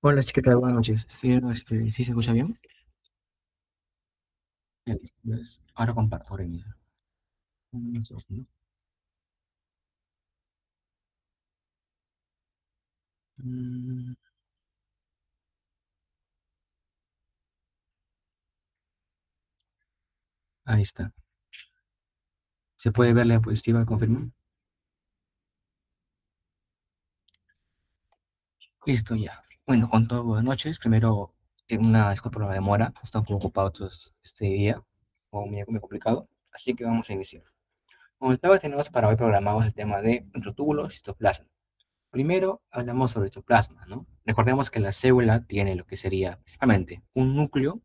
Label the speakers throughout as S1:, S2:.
S1: Hola, sí, ¿qué tal? Buenas noches. Sí, no, ¿sí se escucha bien? Ya, listo. Entonces, ahora comparto, ahora inicio. Un segundo. Mm, Ahí está. ¿Se puede ver la diapositiva? ¿Confirmo? Listo, ya. Bueno, con todo, buenas noches. Primero, una disculpa por la demora. He estado un poco ocupado este día, o muy complicado. Así que vamos a iniciar. Como estaba, tenemos para hoy programamos el tema de microtúbulos y citoplasma. Primero, hablamos sobre citoplasma, ¿no? Recordemos que la célula tiene lo que sería principalmente un núcleo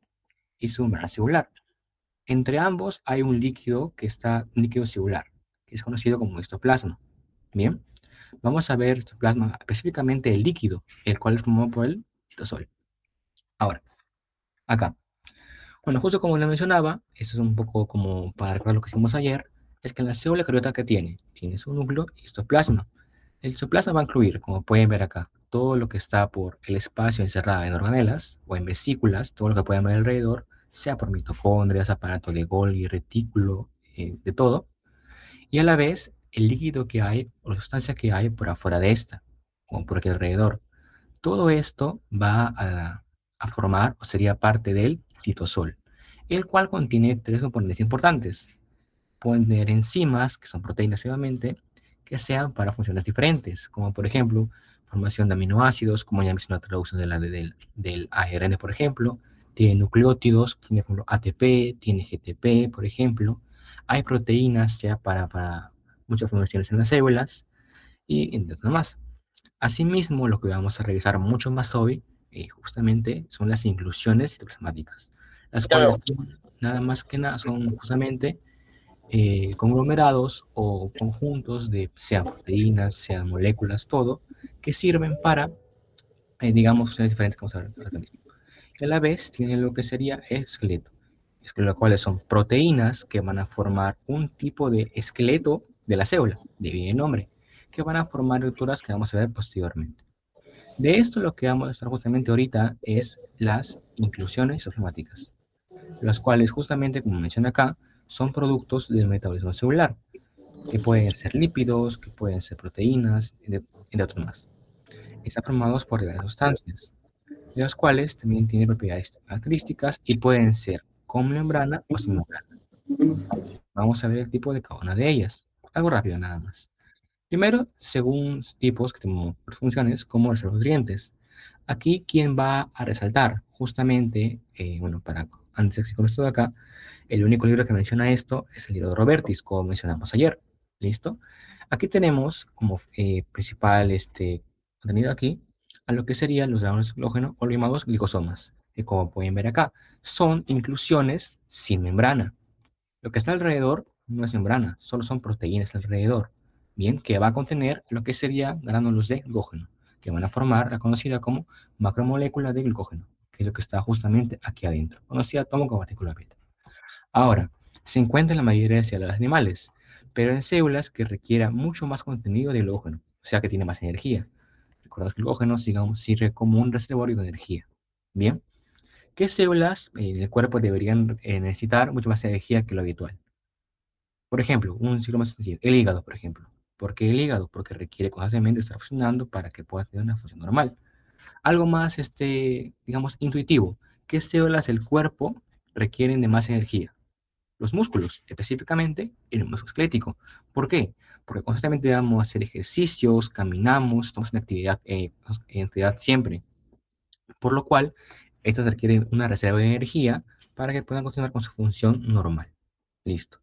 S1: y su membrana celular. Entre ambos hay un líquido celular, que es conocido como histoplasma. Bien, vamos a ver histoplasma, específicamente el líquido, el cual es formado por el citosol. Ahora, acá. Bueno, justo como le mencionaba, esto es un poco como para recordar lo que hicimos ayer, es que en la célula cariota que tiene su núcleo y histoplasma. El citoplasma va a incluir, como pueden ver acá, todo lo que está por el espacio encerrado en organelas o en vesículas, todo lo que pueden ver alrededor, sea por mitocondrias, aparato de Golgi, retículo, de todo, y a la vez el líquido que hay o la sustancia que hay por afuera de esta, como por aquí alrededor. Todo esto va a formar o sería parte del citosol, el cual contiene tres componentes importantes. Pueden tener enzimas, que son proteínas nuevamente, que sean para funciones diferentes, como por ejemplo formación de aminoácidos, como ya mencioné la traducción del ARN, por ejemplo. Tiene nucleótidos, tiene por ejemplo, ATP, tiene GTP, por ejemplo. Hay proteínas, sea para muchas funciones en las células y entre otras más. Asimismo, lo que vamos a revisar mucho más hoy, justamente, son las inclusiones citoplasmáticas, las cuales nada más que nada son justamente conglomerados o conjuntos de, sean proteínas, sean moléculas, todo, que sirven para, digamos, funciones diferentes que vamos a ver ahora mismo. Y a la vez tienen lo que sería esqueleto, lo cuales son proteínas que van a formar un tipo de esqueleto de la célula, de bien el nombre, que van a formar estructuras que vamos a ver posteriormente. De esto lo que vamos a estar justamente ahorita es las inclusiones somáticas, las cuales justamente, como menciona acá, son productos del metabolismo celular, que pueden ser lípidos, que pueden ser proteínas, entre otros más. Están formados por diversas sustancias, de las cuales también tienen propiedades características y pueden ser con membrana o sin membrana. Vamos a ver el tipo de cada una de ellas. Algo rápido nada más. Primero, según tipos que tenemos funciones, como los nutrientes. Aquí, ¿quién va a resaltar? Justamente, bueno, antes de seguir con esto de acá, el único libro que menciona esto es el libro de Robertis, como mencionamos ayer. ¿Listo? Aquí tenemos como principal contenido aquí a lo que serían los granos de glucógeno o los llamados glicosomas, que como pueden ver acá, son inclusiones sin membrana. Lo que está alrededor no es membrana, solo son proteínas alrededor, bien, que va a contener lo que serían gránulos de glucógeno, que van a formar la conocida como macromolécula de glucógeno, que es lo que está justamente aquí adentro, conocida como partícula beta. Ahora, se encuentra en la mayoría de células animales, pero en células que requieran mucho más contenido de glucógeno, o sea que tiene más energía. Recuerda que el glucógeno, digamos, sirve como un reservorio de energía. Bien, ¿qué células en el cuerpo deberían necesitar mucho más energía que lo habitual? Por ejemplo, un ciclo más sencillo, el hígado, por ejemplo. ¿Por qué el hígado? Porque requiere constantemente estar funcionando para que pueda tener una función normal. Algo más, digamos, intuitivo. ¿Qué células del cuerpo requieren de más energía? Los músculos, específicamente el músculo esquelético. ¿Por qué? Porque constantemente vamos a hacer ejercicios, caminamos, estamos en actividad siempre. Por lo cual, estos requieren una reserva de energía para que puedan continuar con su función normal. Listo.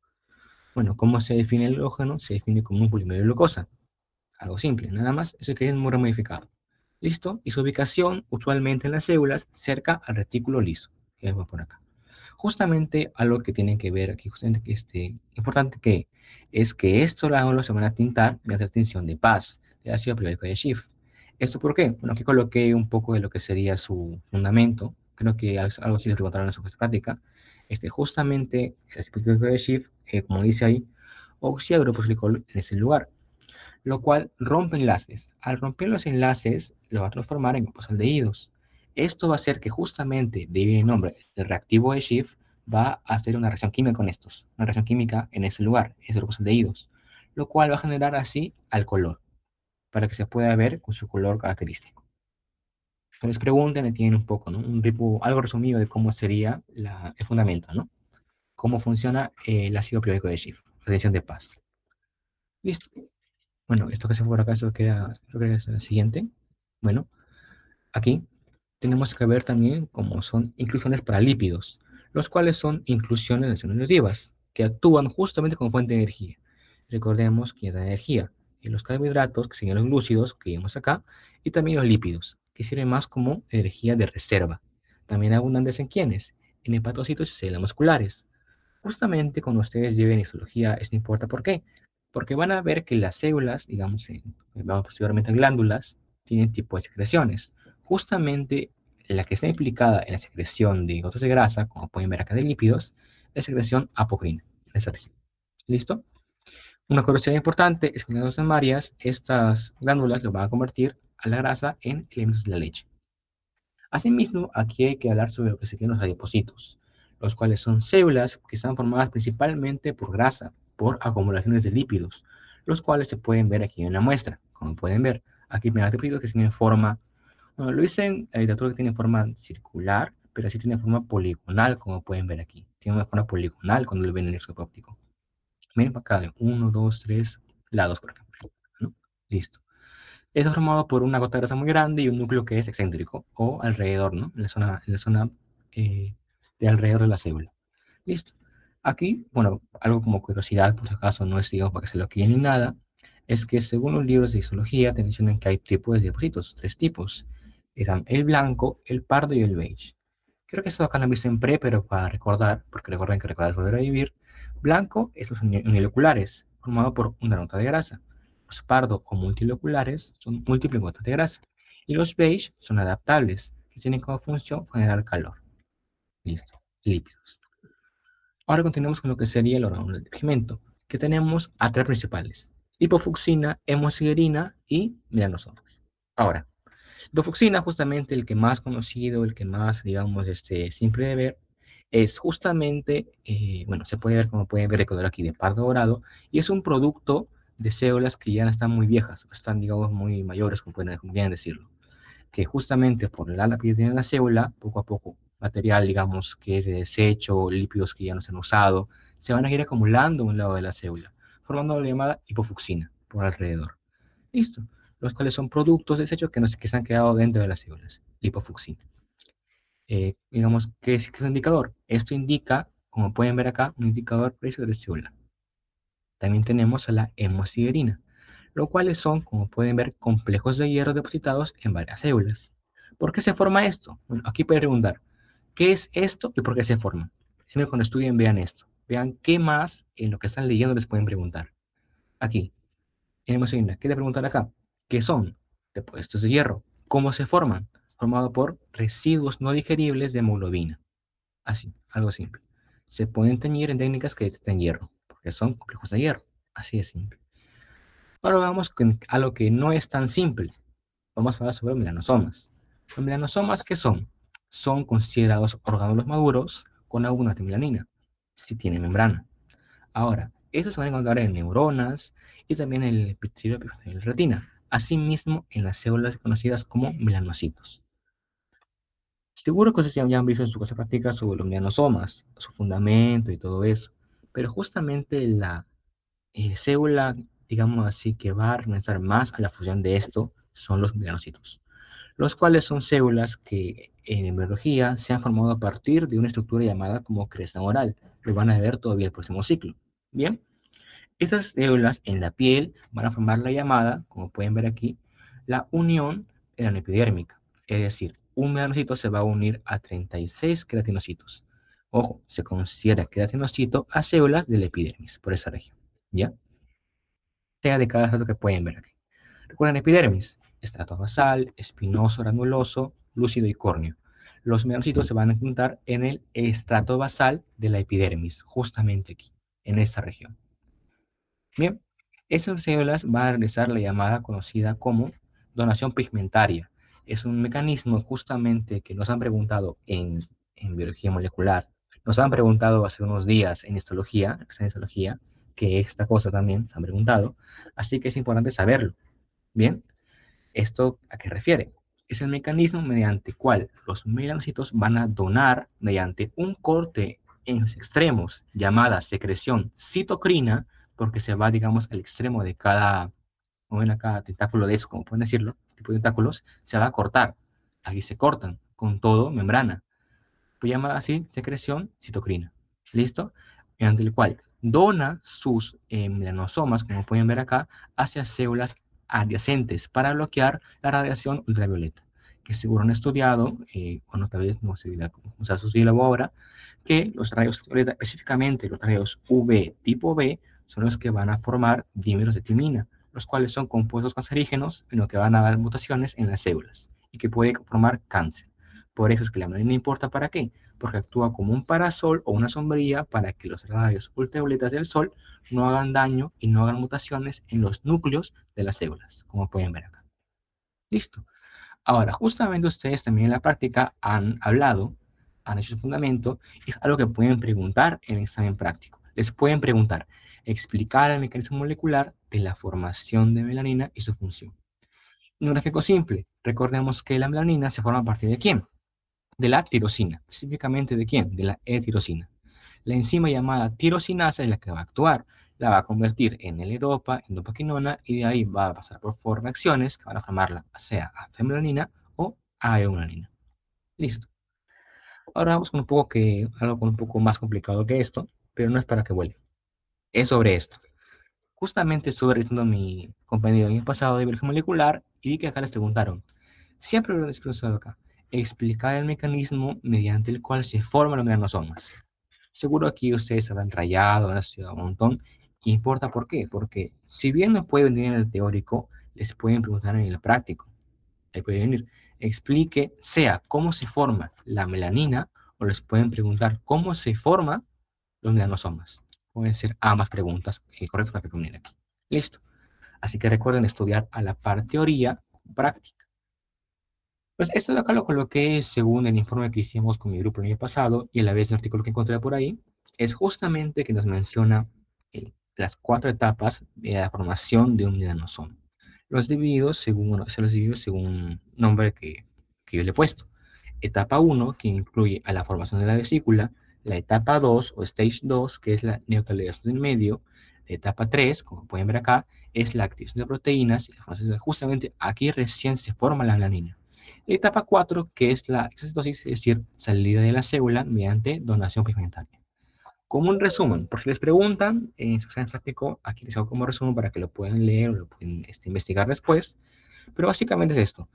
S1: Bueno, ¿cómo se define el hidrógeno? Se define como un polímero de glucosa. Algo simple, nada más, eso que es muy modificado. ¿Listo? Y su ubicación usualmente en las células cerca al retículo liso, que va por acá. Justamente algo que tienen que ver aquí, justamente que importante que es que estos lábulos se van a tintar mediante la tinción de Paz, de ácido periódico de Schiff. ¿Esto por qué? Bueno, aquí coloqué un poco de lo que sería su fundamento, creo que algo así les preguntaron en su clase práctica. Justamente el ácido periódico de Schiff, como dice ahí, oxida grupos glicol en ese lugar, lo cual rompe enlaces. Al romper los enlaces, lo va a transformar en grupos aldehídos. Esto va a hacer que justamente, de ahí el nombre, el reactivo de Schiff va a hacer una reacción química con estos, una reacción química en ese lugar, esos grupos aldehídos, lo cual va a generar así al color, para que se pueda ver con su color característico. Entonces pregunten y tienen un poco, ¿no? Algo resumido de cómo sería el fundamento, ¿no? Cómo funciona el ácido periódico de Schiff, la tensión de paz. Listo. Bueno, esto que se fue por acá, esto que era, creo que es el siguiente. Bueno, aquí tenemos que ver también cómo son inclusiones para lípidos, los cuales son inclusiones negativas, que actúan justamente como fuente de energía. Recordemos que da energía en los carbohidratos, que serían los glúcidos, que vemos acá, y también los lípidos, que sirven más como energía de reserva. También abundantes en quiénes, en hepatocitos y células musculares. Justamente cuando ustedes lleven histología, esto importa ¿por qué? Porque van a ver que las células, digamos, vamos posteriormente a glándulas, tienen tipo de secreciones. Justamente la que está implicada en la secreción de gotas de grasa, como pueden ver acá de lípidos, es secreción apocrina, en esa región. ¿Listo? Una curiosidad importante es que en las glándulas mamarias, estas glándulas lo van a convertir a la grasa en elementos de la leche. Asimismo, aquí hay que hablar sobre lo que serían los adipocitos, los cuales son células que están formadas principalmente por grasa, por acumulaciones de lípidos, los cuales se pueden ver aquí en la muestra. Como pueden ver, aquí hay adipocitos que tienen forma, bueno, lo dicen la literatura que tiene forma circular, pero así tiene forma poligonal, como pueden ver aquí. Tiene una forma poligonal cuando lo ven en el microscopio óptico. Miren para acá, uno, dos, tres lados por acá, ¿no? Listo. Es formado por una gota de grasa muy grande y un núcleo que es excéntrico o alrededor, ¿no? En la zona eh, de alrededor de la célula. Listo. Aquí, bueno, algo como curiosidad, por si acaso no es, digamos, para que se lo queden ni nada, es que según los libros de histología te mencionan que hay tipos de depósitos, tres tipos. Están el blanco, el pardo y el beige. Creo que eso acá lo han visto en pre, pero para recordar, porque recuerden que recordar es volver a vivir. Blanco es los uniloculares, formado por una nota de grasa. Los pardo o multiloculares son múltiples gotas de grasa. Y los beige son adaptables, que tienen como función generar calor. Listo. Lípidos. Ahora continuamos con lo que sería el órgano del pigmento, que tenemos a tres principales: hipofucsina, hemosiderina y melanosomas. Ahora, hipofucsina, justamente el que más conocido, el que más, digamos, simple de ver, es justamente, bueno, se puede ver, como pueden ver, el color aquí de pardo dorado, y es un producto de células que ya están muy viejas, están, digamos, muy mayores, como pueden decirlo, que justamente por la lapidez que tiene la célula, poco a poco, material, digamos, que es de desecho, lípidos que ya no se han usado, se van a ir acumulando a un lado de la célula, formando la llamada hipofucsina por alrededor. Listo. Los cuales son productos desechos que se han quedado dentro de las células, hipofucsina. Digamos, ¿qué es un indicador? Esto indica, como pueden ver acá, un indicador precio de célula. También tenemos a la hemosiderina, los cuales son, como pueden ver, complejos de hierro depositados en varias células. ¿Por qué se forma esto? Bueno, aquí pueden preguntar, ¿qué es esto y por qué se forma? Siempre cuando estudien, vean esto. Vean qué más en lo que están leyendo les pueden preguntar. Aquí, en hemosiderina, ¿qué te preguntan acá? ¿Qué son? Depósitos de hierro. ¿Cómo se forman? Formado por residuos no digeribles de hemoglobina. Así, algo simple. Se pueden teñir en técnicas que detectan hierro, porque son complejos de hierro. Así de simple. Ahora vamos con algo que no es tan simple. Vamos a hablar sobre melanosomas. ¿Los melanosomas qué son? Son considerados orgánulos maduros con alguna de melanina, si tienen membrana. Ahora, estos se van a encontrar en neuronas y también en el epitelio de la retina, asimismo en las células conocidas como melanocitos. Seguro que ustedes ya han visto en su clase práctica sobre los melanosomas, su fundamento y todo eso, pero justamente la célula, digamos así, que va a realizar más a la función de esto son los melanocitos, los cuales son células que en biología se han formado a partir de una estructura llamada como cresta oral. Lo van a ver todavía el próximo ciclo. Bien, estas células en la piel van a formar la llamada, como pueden ver aquí, la unión elanopidérmica. Es decir, un melanocito se va a unir a 36 queratinocitos. Ojo, se considera queratinocito a células de la epidermis, por esa región. ¿Ya? Sea de cada estrato que pueden ver aquí. Recuerden epidermis, estrato basal, espinoso, granuloso, lúcido y córneo. Los melanocitos se van a encontrar en el estrato basal de la epidermis, justamente aquí, en esta región. Bien, esas células van a realizar la llamada conocida como donación pigmentaria. Es un mecanismo justamente que nos han preguntado en biología molecular, nos han preguntado hace unos días en histología, que esta cosa también se han preguntado, así que es importante saberlo. Bien, ¿esto a qué refiere? Es el mecanismo mediante el cual los melanocitos van a donar mediante un corte en los extremos, llamada secreción citocrina, porque se va, digamos, al extremo de cada, o ven acá, tentáculo de eso, como pueden decirlo, tipo de tentáculos, se va a cortar. Aquí se cortan con todo membrana. Pues llama así secreción citocrina. ¿Listo? Mediante el cual dona sus melanosomas, como pueden ver acá, hacia células adyacentes para bloquear la radiación ultravioleta. Que seguro han estudiado, o no, tal vez no se ha estudiado ahora, que los rayos ultravioleta, específicamente los rayos UV tipo B, son los que van a formar dímeros de timina, los cuales son compuestos cancerígenos en lo que van a dar mutaciones en las células y que puede formar cáncer. Por eso es que la melanina importa para qué, porque actúa como un parasol o una sombrilla para que los rayos ultravioletas del sol no hagan daño y no hagan mutaciones en los núcleos de las células, como pueden ver acá. Listo. Ahora, justamente ustedes también en la práctica han hablado, han hecho su fundamento, y es algo que pueden preguntar en el examen práctico. Les pueden preguntar, explicar el mecanismo molecular de la formación de melanina y su función. Un gráfico simple. Recordemos que la melanina se forma a partir de ¿quién? De la tirosina. ¿Específicamente de quién? De la E-tirosina. La enzima llamada tirosinasa es la que va a actuar. La va a convertir en L-dopa, en dopaquinona, y de ahí va a pasar por reacciones que van a formarla, sea afemelanina o aeulanina. Listo. Ahora vamos con algo con un poco más complicado que esto, pero no es para que vuelva. Es sobre esto. Justamente estuve revisando mi compañero en el pasado de biología molecular y vi que acá les preguntaron, siempre lo he expresado acá, explicar el mecanismo mediante el cual se forman los melanosomas. Seguro aquí ustedes habrán rayado, han estudiado un montón. ¿Importa por qué? Porque si bien no pueden venir en el teórico, les pueden preguntar en el práctico. Ahí puede venir, explique, sea cómo se forma la melanina, o les pueden preguntar cómo se forman los melanosomas. Pueden ser ambas preguntas correctas para que combinen aquí. Listo. Así que recuerden estudiar a la par teoría práctica. Pues esto de acá lo coloqué según el informe que hicimos con mi grupo el año pasado y a la vez el artículo que encontré por ahí, es justamente que nos menciona las 4 etapas de la formación de un melanosoma. Se los divido según un nombre que yo le he puesto. Etapa 1, que incluye a la formación de la vesícula, la etapa 2 o stage 2, que es la neutralización del medio, la etapa 3, como pueden ver acá, es la activación de proteínas, y justamente aquí recién se forma la melanina. La etapa 4, que es la exocitosis, es decir, salida de la célula mediante donación pigmentaria. Como un resumen, por si les preguntan en su examen práctico, aquí les hago como resumen para que lo puedan leer o lo pueden investigar después, pero básicamente es esto.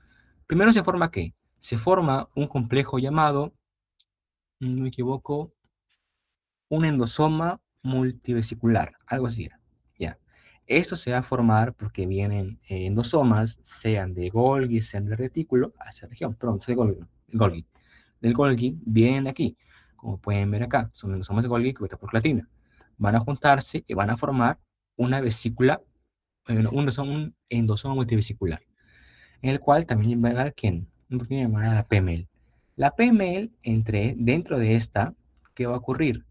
S1: Primero se forma ¿qué? Se forma un complejo llamado, no me equivoco, un endosoma multivesicular, algo así era. Ya. Esto se va a formar porque vienen endosomas, sean de Golgi, sean de retículo, a esa región, perdón, de Golgi. Del Golgi vienen aquí, como pueden ver acá, son endosomas de Golgi cubiertos por clatina. Van a juntarse y van a formar una vesícula, un endosoma multivesicular, en el cual también va a dar ¿quién? Una proteína llamada la PML. La PML, dentro de esta, ¿qué va a ocurrir?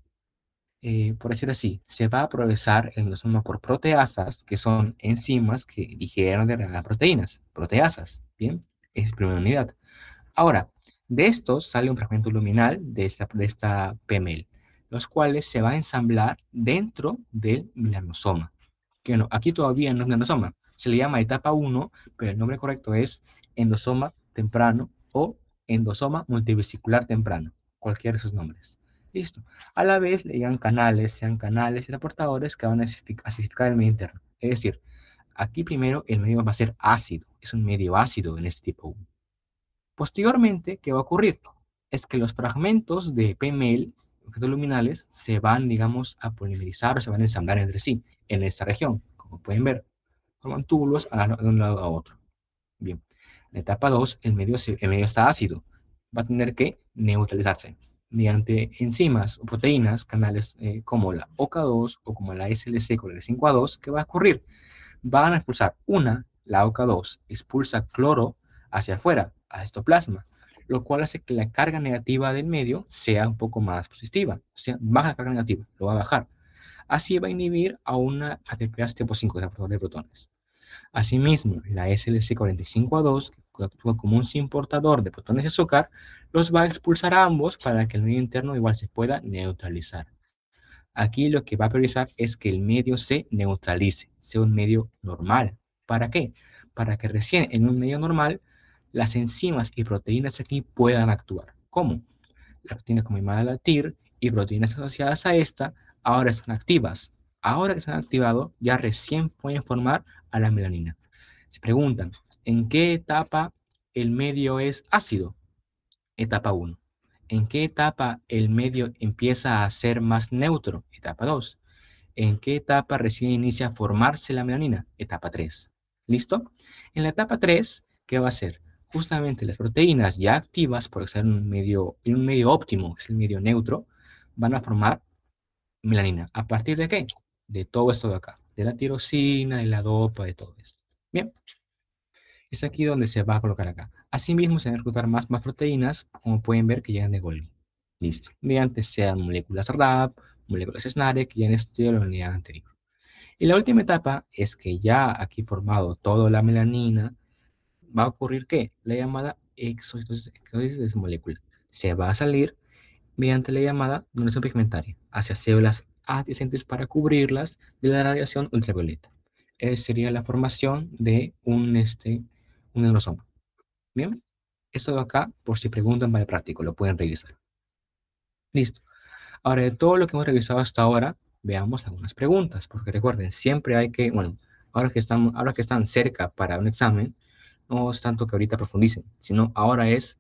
S1: Por decir así, se va a procesar el endosoma por proteasas, que son enzimas que digieren de las proteínas, proteasas, ¿bien? Es primera unidad. Ahora, de estos sale un fragmento luminal de esta PML, los cuales se va a ensamblar dentro del melanosoma. Que no, aquí todavía no es melanosoma, se le llama etapa 1, pero el nombre correcto es endosoma temprano o endosoma multivesicular temprano, cualquiera de sus nombres. Listo. A la vez le llaman canales, sean canales y aportadores que van a acidificar el medio interno. Es decir, aquí primero el medio va a ser ácido, es un medio ácido en este tipo 1. Posteriormente, ¿qué va a ocurrir? Es que los fragmentos de PML, objetos luminales, se van, digamos, a polimerizar o se van a ensamblar entre sí en esta región. Como pueden ver, forman túbulos de un lado a otro. Bien, en la etapa 2, el medio está ácido. Va a tener que neutralizarse mediante enzimas o proteínas, canales como la OK2 o como la SLC con el 5A2. ¿Qué va a ocurrir? Van a expulsar la OK2 expulsa cloro hacia afuera, a citoplasma, lo cual hace que la carga negativa del medio sea un poco más positiva, o sea, baja la carga negativa, lo va a bajar. Así va a inhibir a una ATPase tipo 5, transportador de protones. Asimismo, la SLC45A2, que actúa como un importador de protones de azúcar, los va a expulsar a ambos para que el medio interno igual se pueda neutralizar. Aquí lo que va a priorizar es que el medio se neutralice, sea un medio normal. ¿Para qué? Para que recién en un medio normal las enzimas y proteínas aquí puedan actuar. ¿Cómo? La proteína como llamada la TIR y proteínas asociadas a esta ahora están activas. Ahora que se han activado, ya recién pueden formar a la melanina. Se preguntan, ¿en qué etapa el medio es ácido? Etapa 1. ¿En qué etapa el medio empieza a ser más neutro? Etapa 2. ¿En qué etapa recién inicia a formarse la melanina? Etapa 3. ¿Listo? En la etapa 3, ¿qué va a hacer? Justamente las proteínas ya activas, por ser en un medio óptimo, que es el medio neutro, van a formar melanina. ¿A partir de qué? De todo esto de acá. De la tirosina, de la dopa, de todo esto. Bien, es aquí donde se va a colocar acá. Asimismo, se van a reclutar más proteínas, como pueden ver que llegan de Golgi. Listo. Mediante sean moléculas RAP, moléculas SNARE, que ya han estudiado la unidad anterior. Y la última etapa es que ya aquí formado toda la melanina, va a ocurrir ¿qué? La llamada exocitosis de esa molécula. Se va a salir mediante la llamada donación pigmentaria hacia células adyacentes para cubrirlas de la radiación ultravioleta. Esa sería la formación de un neurosoma. Bien, esto de acá, por si preguntan, vale práctico, lo pueden revisar. Listo. Ahora, de todo lo que hemos revisado hasta ahora, veamos algunas preguntas, porque recuerden, siempre hay que, bueno, ahora que están cerca para un examen, no es tanto que ahorita profundicen, sino ahora es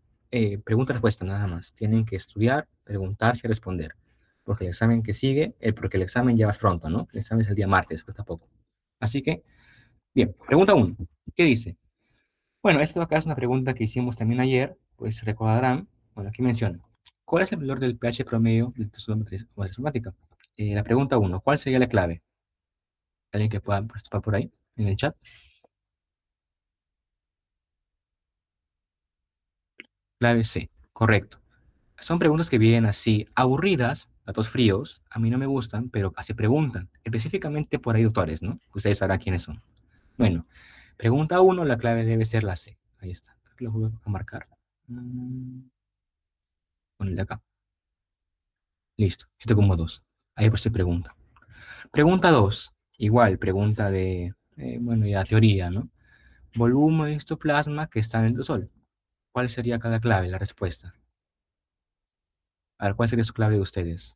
S1: pregunta-respuesta nada más. Tienen que estudiar, preguntarse y responder, porque el examen que sigue, porque el examen ya va pronto, ¿no? El examen es el día martes, falta poco. Así que, bien, pregunta 1. ¿Qué dice? Bueno, esto acá es una pregunta que hicimos también ayer, pues recordarán, bueno, aquí menciona, ¿cuál es el valor del pH promedio de tu somática? La pregunta 1, ¿cuál sería la clave? ¿Alguien que pueda participar por ahí, en el chat? Clave C, correcto. Son preguntas que vienen así, aburridas, datos fríos, a mí no me gustan, pero así preguntan, específicamente por ahí doctores, ¿no? Ustedes sabrán quiénes son. Bueno, pregunta 1, la clave debe ser la C. Ahí está, lo voy a marcar. Con el de acá. Listo, 7,2. Ahí por si pregunta. Pregunta 2. Igual, pregunta de, bueno, ya teoría, ¿no? Volumen de histoplasma que está en el sol. ¿Cuál sería cada clave? La respuesta. A ver, ¿cuál sería su clave de ustedes?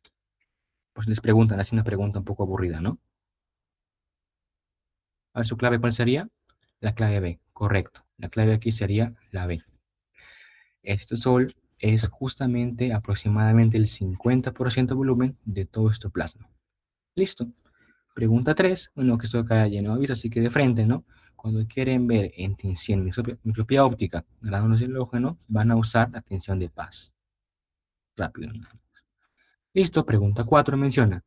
S1: Pues les preguntan, así una pregunta un poco aburrida, ¿no? A ver, ¿su clave cuál sería? La clave B, correcto. La clave aquí sería la B. Este sol es justamente aproximadamente el 50% de volumen de todo histoplasma. Listo. Pregunta 3, bueno, que esto acá lleno de aviso, así que de frente, ¿no? Cuando quieren ver en tensión micropía óptica, grados de halógeno, van a usar la tensión de Paz. Rápido, ¿no? Listo, pregunta 4 menciona,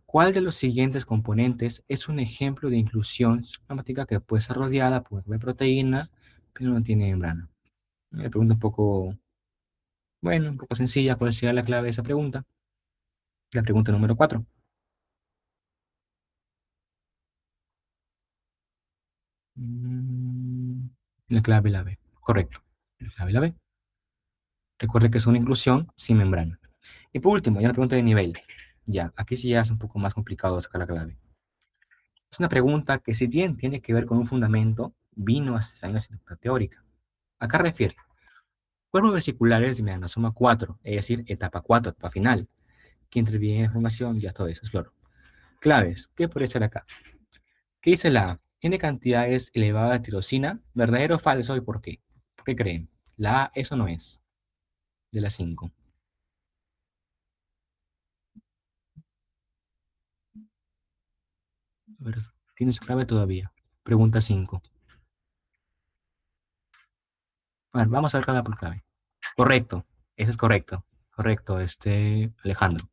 S1: ¿cuál de los siguientes componentes es un ejemplo de inclusión somática que puede ser rodeada por una proteína, pero no tiene membrana? Me pregunta un poco, bueno, un poco sencilla, ¿cuál sería la clave de esa pregunta? La pregunta número 4. La clave la B, correcto. La clave la B. Recuerde que es una inclusión sin membrana. Y por último, ya una pregunta de nivel. Ya, aquí sí ya es un poco más complicado sacar la clave. Es una pregunta que si bien tiene que ver con un fundamento, vino a ser una estructura teórica. Acá refiere, cuerpos vesiculares de melanoma 4, es decir, etapa 4, etapa final, que interviene en la formación, ya todo eso es claro. Claves, ¿qué puede echar acá? ¿Qué dice la A? Tiene cantidades elevadas de tirosina, ¿verdadero o falso y por qué? ¿Por qué creen? La A, eso no es, de las 5. A ver, ¿tienes clave todavía? Pregunta 5. A ver, vamos a ver clave por clave. Correcto, eso es correcto. Correcto, Alejandro.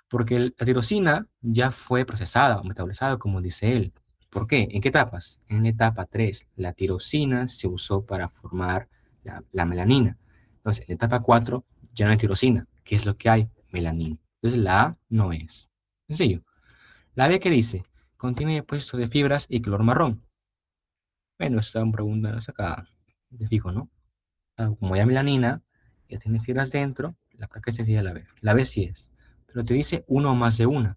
S1: Porque la tirosina ya fue procesada o metabolizada, como dice él. ¿Por qué? ¿En qué etapas? En la etapa 3, la tirosina se usó para formar la melanina. Entonces, en la etapa 4 ya no hay tirosina. ¿Qué es lo que hay? Melanina. Entonces, la A no es. Sencillo. La B, ¿qué dice? Contiene depósitos de fibras y color marrón. Bueno, esta pregunta es acá de fijo, ¿no? Como ya melanina, ya tiene fibras dentro, la práctica sencilla la B. La B sí es. Pero te dice uno o más de una.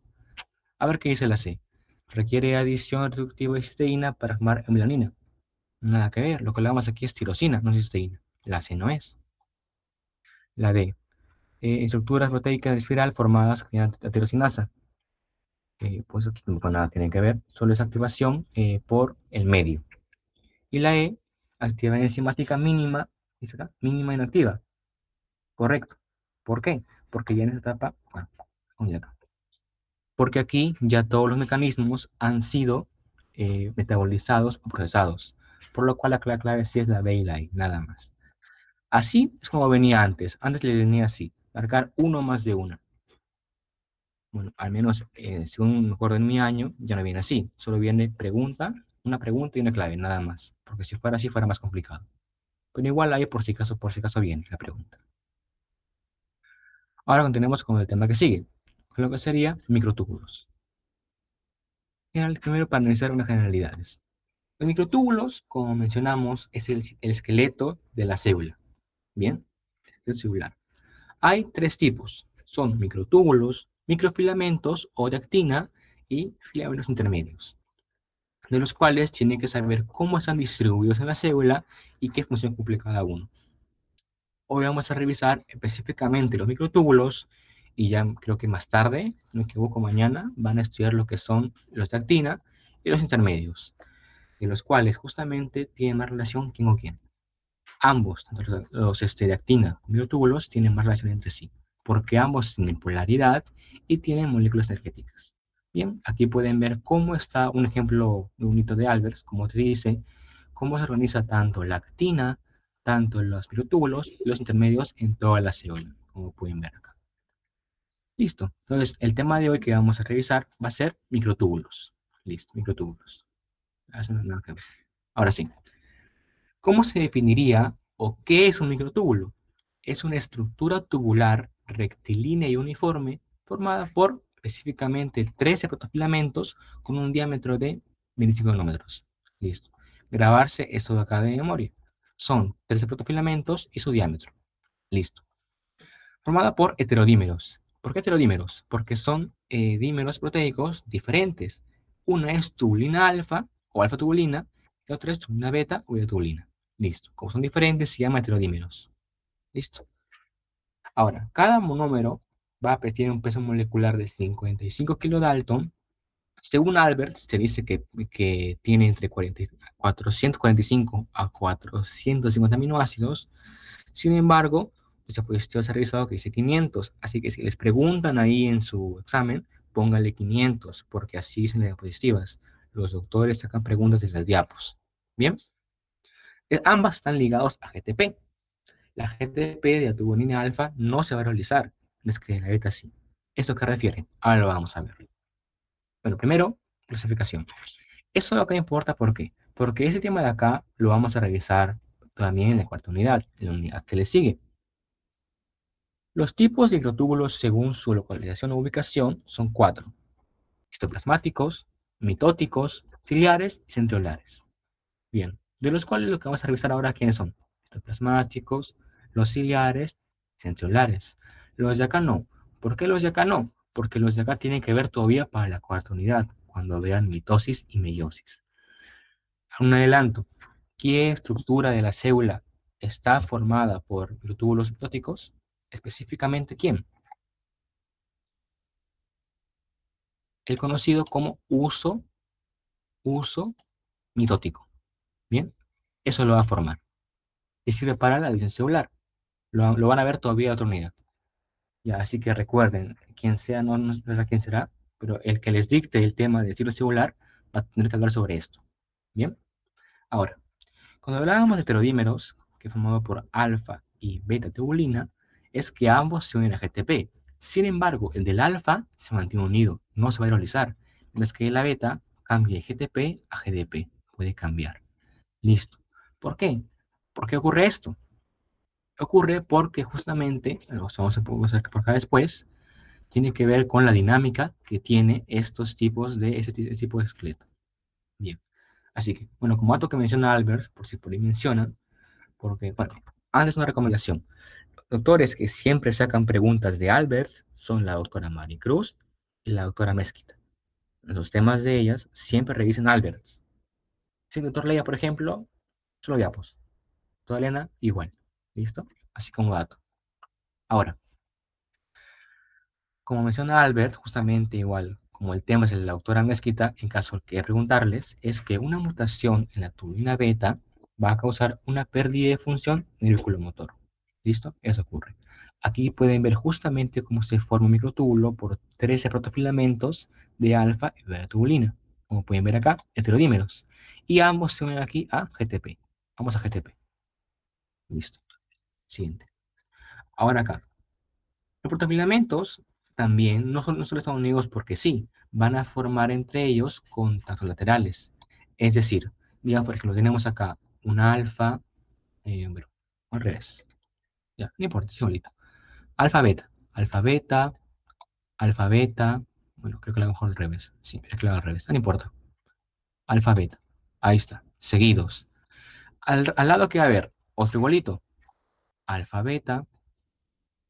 S1: A ver qué dice la C. Requiere adición reductiva de cisteína para formar melanina. Nada que ver. Lo que hablamos aquí es tirosina, no cisteína. La C no es. La D. Estructuras proteicas de espiral formadas mediante la tirosinasa. Pues aquí no nada tiene que ver. Solo es activación por el medio. Y la E. Actividad enzimática mínima. Dice acá, mínima inactiva. Correcto. ¿Por qué? Porque ya en esta etapa, porque aquí ya todos los mecanismos han sido metabolizados o procesados, por lo cual la clave sí es la B y la I, nada más. Así es como venía antes. Antes le venía así, marcar uno más de una. Bueno, al menos según me acuerdo en mi año, ya no viene así. Solo viene pregunta, una pregunta y una clave, nada más. Porque si fuera así, fuera más complicado. Pero igual ahí por si acaso viene la pregunta. Ahora continuemos con el tema que sigue, con lo que sería microtúbulos. Primero para analizar unas generalidades. Los microtúbulos, como mencionamos, es el esqueleto de la célula. Bien, el celular. Hay tres tipos. Son microtúbulos, microfilamentos o de actina y filamentos intermedios, de los cuales tienen que saber cómo están distribuidos en la célula y qué función cumple cada uno. Hoy vamos a revisar específicamente los microtúbulos y ya creo que más tarde, no me equivoco, mañana van a estudiar lo que son los de actina y los intermedios, de los cuales justamente tienen más relación quién o quién. Ambos, tanto los de actina como biotúbulos, tienen más relación entre sí, porque ambos tienen polaridad y tienen moléculas energéticas. Bien, aquí pueden ver cómo está un ejemplo de un hito de Albers, como te dice, cómo se organiza tanto la actina, tanto los biotúbulos y los intermedios en toda la célula, como pueden ver acá. Listo. Entonces, el tema de hoy que vamos a revisar va a ser microtúbulos. Listo, microtúbulos. Ahora sí. ¿Cómo se definiría o qué es un microtúbulo? Es una estructura tubular rectilínea y uniforme formada por específicamente 13 protofilamentos con un diámetro de 25 nanómetros. Listo. Grabarse esto de acá de memoria. Son 13 protofilamentos y su diámetro. Listo. Formada por heterodímeros. ¿Por qué heterodímeros? Porque son dímeros proteicos diferentes. Una es tubulina alfa o alfa tubulina, y otra es tubulina beta o beta tubulina. Listo. Como son diferentes, se llaman heterodímeros. Listo. Ahora, cada monómero tiene un peso molecular de 55 kilodalton. Según Albert, se dice que tiene entre 445 a 450 aminoácidos. Sin embargo, pues, se ha revisado que dice 500. Así que si les preguntan ahí en su examen, póngale 500, porque así dicen las diapositivas. Los doctores sacan preguntas de las diapos. Bien, ambas están ligados a GTP. La GTP de atugonina alfa no se va a realizar, es que la beta sí. ¿Esto a qué refiere? Ahora lo vamos a ver. Bueno, primero, clasificación. Eso de acá importa, ¿por qué? Porque ese tema de acá lo vamos a revisar también en la cuarta unidad, en la unidad que le sigue. Los tipos de microtúbulos según su localización o ubicación son cuatro: citoplasmáticos, mitóticos, ciliares y centriolares. Bien, de los cuales lo que vamos a revisar ahora, ¿quiénes son? Citoplasmáticos, los ciliares, centriolares. Los de acá no. ¿Por qué los de acá no? Porque los de acá tienen que ver todavía para la cuarta unidad, cuando vean mitosis y meiosis. Un adelanto: ¿qué estructura de la célula está formada por microtúbulos mitóticos? Específicamente, ¿quién? El conocido como uso mitótico. Bien, eso lo va a formar y sirve para la división celular. Lo van a ver todavía en otra unidad. Ya, así que recuerden, quien sea, no sé quién será, pero el que les dicte el tema del ciclo celular va a tener que hablar sobre esto. Bien, ahora, cuando hablábamos de heterodímeros, que formado por alfa y beta tubulina, es que ambos se unen a GTP. Sin embargo, el del alfa se mantiene unido, no se va a hidrolizar, mientras que la beta cambie GTP a GDP. Puede cambiar. Listo. ¿Por qué? ¿Por qué ocurre esto? Ocurre porque justamente, lo vamos a ver por acá después, tiene que ver con la dinámica que tiene estos tipos de, ese tipo de esqueleto. Bien. Así que, bueno, como dato que menciona Albert, por si por ahí mencionan, porque, bueno, antes una recomendación. Doctores que siempre sacan preguntas de Albert son la doctora Maricruz y la doctora Mezquita. En los temas de ellas, siempre revisen Albert. Si el doctor Leia, por ejemplo, solo diapos. Toda Elena, igual. ¿Listo? Así como dato. Ahora, como menciona Albert, justamente igual, como el tema es el de la doctora Mezquita, en caso de preguntarles, es que una mutación en la tubulina beta va a causar una pérdida de función del vehículo motor. ¿Listo? Eso ocurre. Aquí pueden ver justamente cómo se forma un microtúbulo por 13 protofilamentos de alfa y beta tubulina. Como pueden ver acá, heterodímeros. Y ambos se unen aquí a GTP. Vamos a GTP. Listo. Siguiente. Ahora acá. Los protofilamentos también no solo están unidos porque sí, van a formar entre ellos contactos laterales. Es decir, digamos, por ejemplo, tenemos acá una alfa, bueno, al revés, ya, no importa, sí, bonito. Alfa beta, alfa beta, alfa beta, bueno, creo que lo hago mejor al revés, sí, creo que lo hago al revés, no importa. Alfa beta, ahí está, seguidos. Al lado que va a haber otro igualito, alfa beta,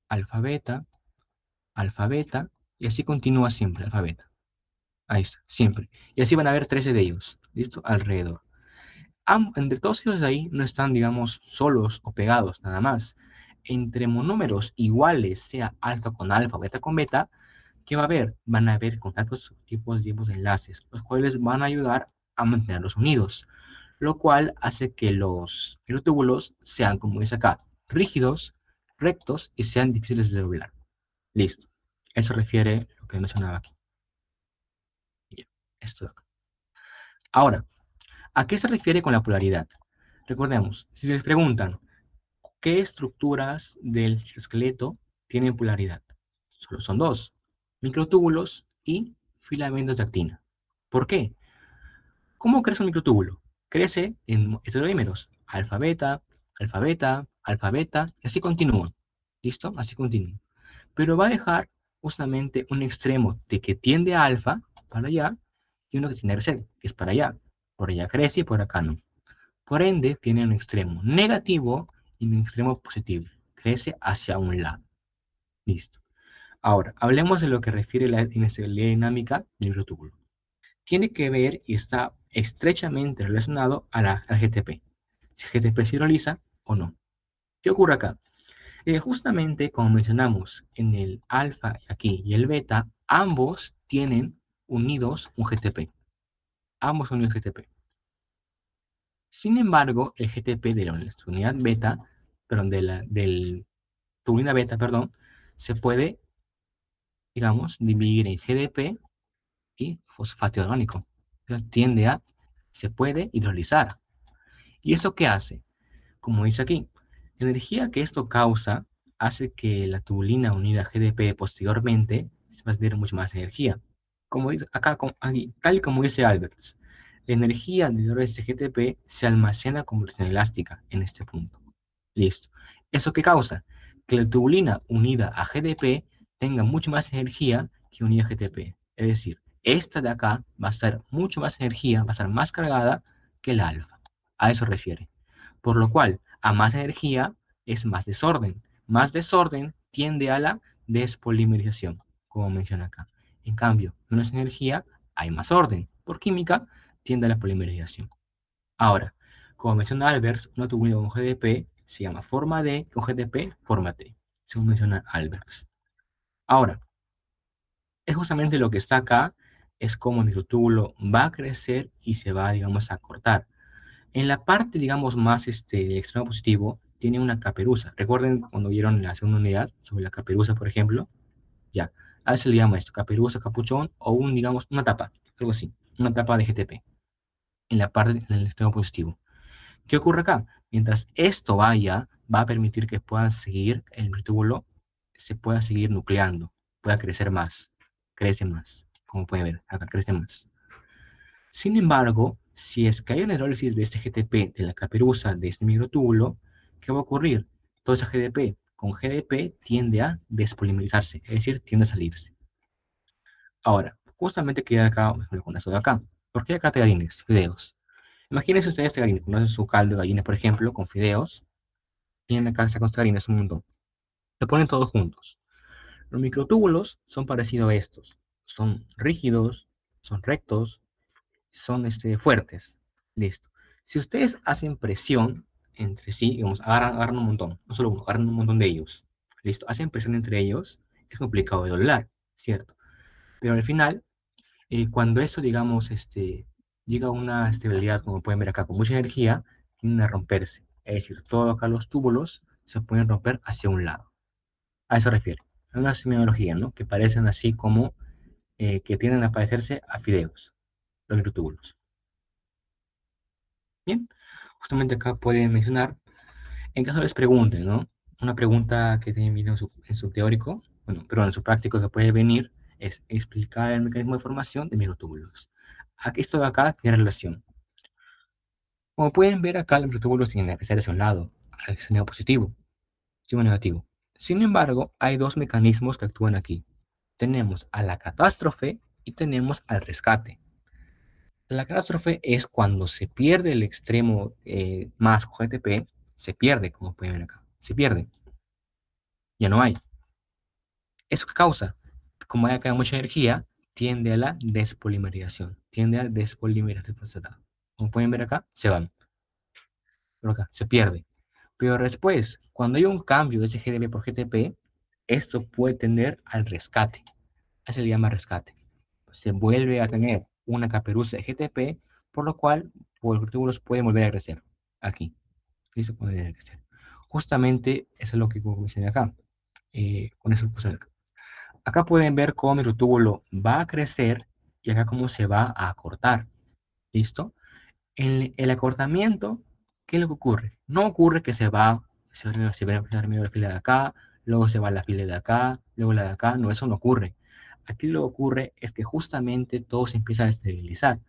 S1: alfa beta, alfa beta, y así continúa siempre, alfa beta. Ahí está, siempre. Y así van a haber 13 de ellos, ¿listo? Alrededor. Entre todos ellos de ahí no están, digamos, solos o pegados, nada más. Entre monómeros iguales, sea alfa con alfa, beta con beta, ¿qué va a haber? Van a haber contactos tipos de enlaces, los cuales van a ayudar a mantenerlos unidos, lo cual hace que los microtúbulos sean, como dice acá, rígidos, rectos y sean difíciles de doblar. Listo. Eso refiere a lo que mencionaba aquí. Bien, esto de acá. Ahora, ¿a qué se refiere con la polaridad? Recordemos, si les preguntan qué estructuras del esqueleto tienen polaridad, solo son dos, microtúbulos y filamentos de actina. ¿Por qué? ¿Cómo crece un microtúbulo? Crece en heterodímeros, alfa beta, alfa beta, alfa beta, y así continúa. ¿Listo? Así continúa. Pero va a dejar justamente un extremo de que tiende a alfa para allá y uno que tiene a crecer, que es para allá. Por allá crece y por acá no. Por ende, tiene un extremo negativo y un extremo positivo. Crece hacia un lado. Listo. Ahora, hablemos de lo que refiere la inestabilidad dinámica del microtúbulo. Tiene que ver y está estrechamente relacionado al GTP. Si el GTP se hidroliza o no. ¿Qué ocurre acá? Justamente como mencionamos en el alfa aquí y el beta, ambos tienen unidos un GTP. Ambos unidos GTP. Sin embargo, el GTP de la unidad beta, perdón, del turbina beta, perdón, se puede, digamos, dividir en GDP y fosfato orgánico. Entonces, se puede hidrolizar. ¿Y eso qué hace? Como dice aquí, la energía que esto causa hace que la tubulina unida a GDP posteriormente se va a tener mucho más energía. Como dice acá, aquí, tal y como dice Alberts, la energía de este GTP se almacena como presión elástica en este punto. Listo. ¿Eso qué causa? Que la tubulina unida a GDP tenga mucho más energía que unida a GTP. Es decir, esta de acá va a ser mucho más energía, va a estar más cargada que la alfa. A eso refiere. Por lo cual, a más energía es más desorden. Más desorden tiende a la despolimerización, como menciona acá. En cambio, menos energía, hay más orden. Por química, tiende a la polimerización. Ahora, como menciona Albers, una turbina con GDP se llama forma D, con GDP, forma T, según menciona Albers. Ahora, es justamente lo que está acá, es como el microtúbulo va a crecer y se va, digamos, a cortar. En la parte, digamos, más del extremo positivo, tiene una caperuza. Recuerden cuando vieron la segunda unidad sobre la caperuza, por ejemplo, ya, a eso se le llama esto, caperuza, capuchón, o digamos, una tapa, algo así, una tapa de GTP, en la parte, en el extremo positivo. ¿Qué ocurre acá? Mientras esto vaya, va a permitir que puedan seguir, el microtúbulo se pueda seguir nucleando, pueda crecer más, crece más, como pueden ver, acá crece más. Sin embargo, si es que hay una hidrólisis de este GTP de la caperuza de este microtúbulo, ¿qué va a ocurrir? Todo ese GDP con GDP tiende a despolimerizarse, es decir, tiende a salirse. Ahora, justamente queda acá, por ejemplo, con esto de acá. ¿Por qué acá tallarines, fideos? Imagínense ustedes tallarines, conocen su caldo de gallina, por ejemplo, con fideos. Tienen acá con tallarines un montón. Se ponen todos juntos. Los microtúbulos son parecidos a estos. Son rígidos, son rectos, son fuertes. Listo. Si ustedes hacen presión entre sí, digamos, agarran un montón, no solo uno, agarran un montón de ellos. Listo. Hacen presión entre ellos, es complicado de doblar, ¿cierto? Pero al final, cuando esto, digamos, llega a una estabilidad, como pueden ver acá, con mucha energía, tienden a romperse. Es decir, todos acá los túbulos se pueden romper hacia un lado. A eso refiere. Es una semiología, ¿no? Que parecen así como que tienden a parecerse a fideos, los microtúbulos. Bien, justamente acá pueden mencionar, en caso les pregunten, ¿no? Una pregunta que tiene vino en su teórico, bueno, pero en su práctico que puede venir, es explicar el mecanismo de formación de microtúbulos. Aquí, esto de acá tiene relación. Como pueden ver acá, los microtúbulos tienen que ser hacia un lado, al signo positivo, signo negativo. Sin embargo, hay dos mecanismos que actúan aquí. Tenemos a la catástrofe y tenemos al rescate. La catástrofe es cuando se pierde el extremo más GTP, se pierde, como pueden ver acá, se pierde, ya no hay. ¿Eso qué causa? Como hay acá mucha energía, tiende a la despolimerización, tiende a despolimerizar. Como pueden ver acá, se van, pero acá se pierde. Pero después, cuando hay un cambio de ese GDP por GTP, esto puede tender al rescate. Eso se le llama rescate. Se vuelve a tener una caperuza de GTP, por lo cual pues, los túbulos pueden volver a crecer. Aquí. Listo, pueden crecer. Justamente eso es lo que mencioné acá. Con eso, pues, acá pueden ver cómo mi túbulo va a crecer y acá cómo se va a acortar. ¿Listo? En el acortamiento, ¿qué es lo que ocurre? No ocurre que se va primero la fila de acá, luego se va la fila de acá, luego la de acá. No, eso no ocurre. Aquí lo que ocurre es que justamente todo se empieza a estabilizar,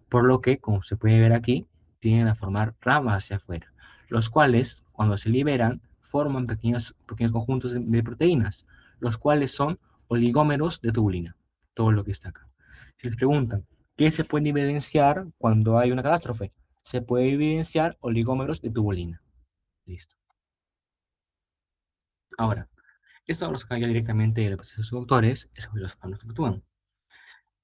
S1: por lo que, como se puede ver aquí, tienden a formar ramas hacia afuera, los cuales, cuando se liberan, forman pequeños conjuntos de proteínas, los cuales son oligómeros de tubulina, todo lo que está acá. Si les preguntan, ¿qué se puede evidenciar cuando hay una catástrofe? Se puede evidenciar oligómeros de tubulina. Listo. Ahora, esto los cambia directamente de los procesos autores sobre los fármacos que actúan.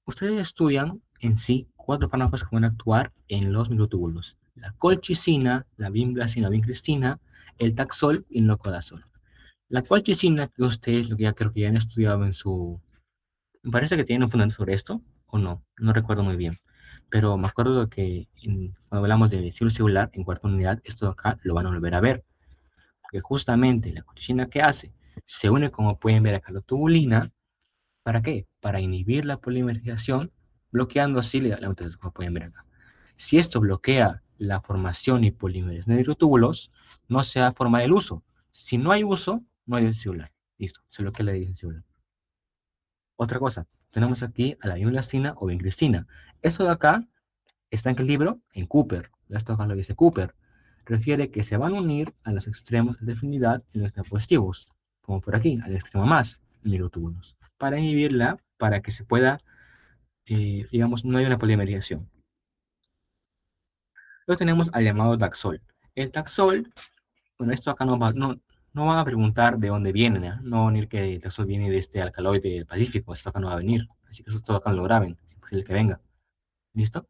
S1: Ustedes estudian en sí cuatro fármacos que van a actuar en los microtúbulos: la colchicina, la vinblastina o vincristina, el taxol y el locodazol. La colchicina, que ustedes lo que ya creo que ya han estudiado en su... Me parece que tienen un fundamento sobre esto, o no, no recuerdo muy bien. Pero me acuerdo que cuando hablamos de célula celular en cuarta unidad, esto de acá lo van a volver a ver. Porque justamente la colchicina que hace se une, como pueden ver acá, la tubulina. ¿Para qué? Para inhibir la polimerización, bloqueando así la mutación, como pueden ver acá. Si esto bloquea la formación y polimerización de microtúbulos, no se va a formar el uso. Si no hay uso, no hay división celular. Listo, se bloquea la división celular. Otra cosa, tenemos aquí a la vinblastina o vincristina. Eso de acá está en el libro, en Cooper. Esto acá lo dice Cooper. Refiere que se van a unir a los extremos de afinidad en los positivos, como por aquí, al extremo más, en microtúbulos, para inhibirla, para que se pueda, digamos, no hay una polimerización. Luego tenemos al llamado Taxol. El Taxol, bueno, esto acá no van a preguntar de dónde viene, ¿no? No van a ir que el Taxol viene de este alcaloide del Pacífico, esto acá no va a venir, así que eso acá no lo graben, es imposible que venga. ¿Listo?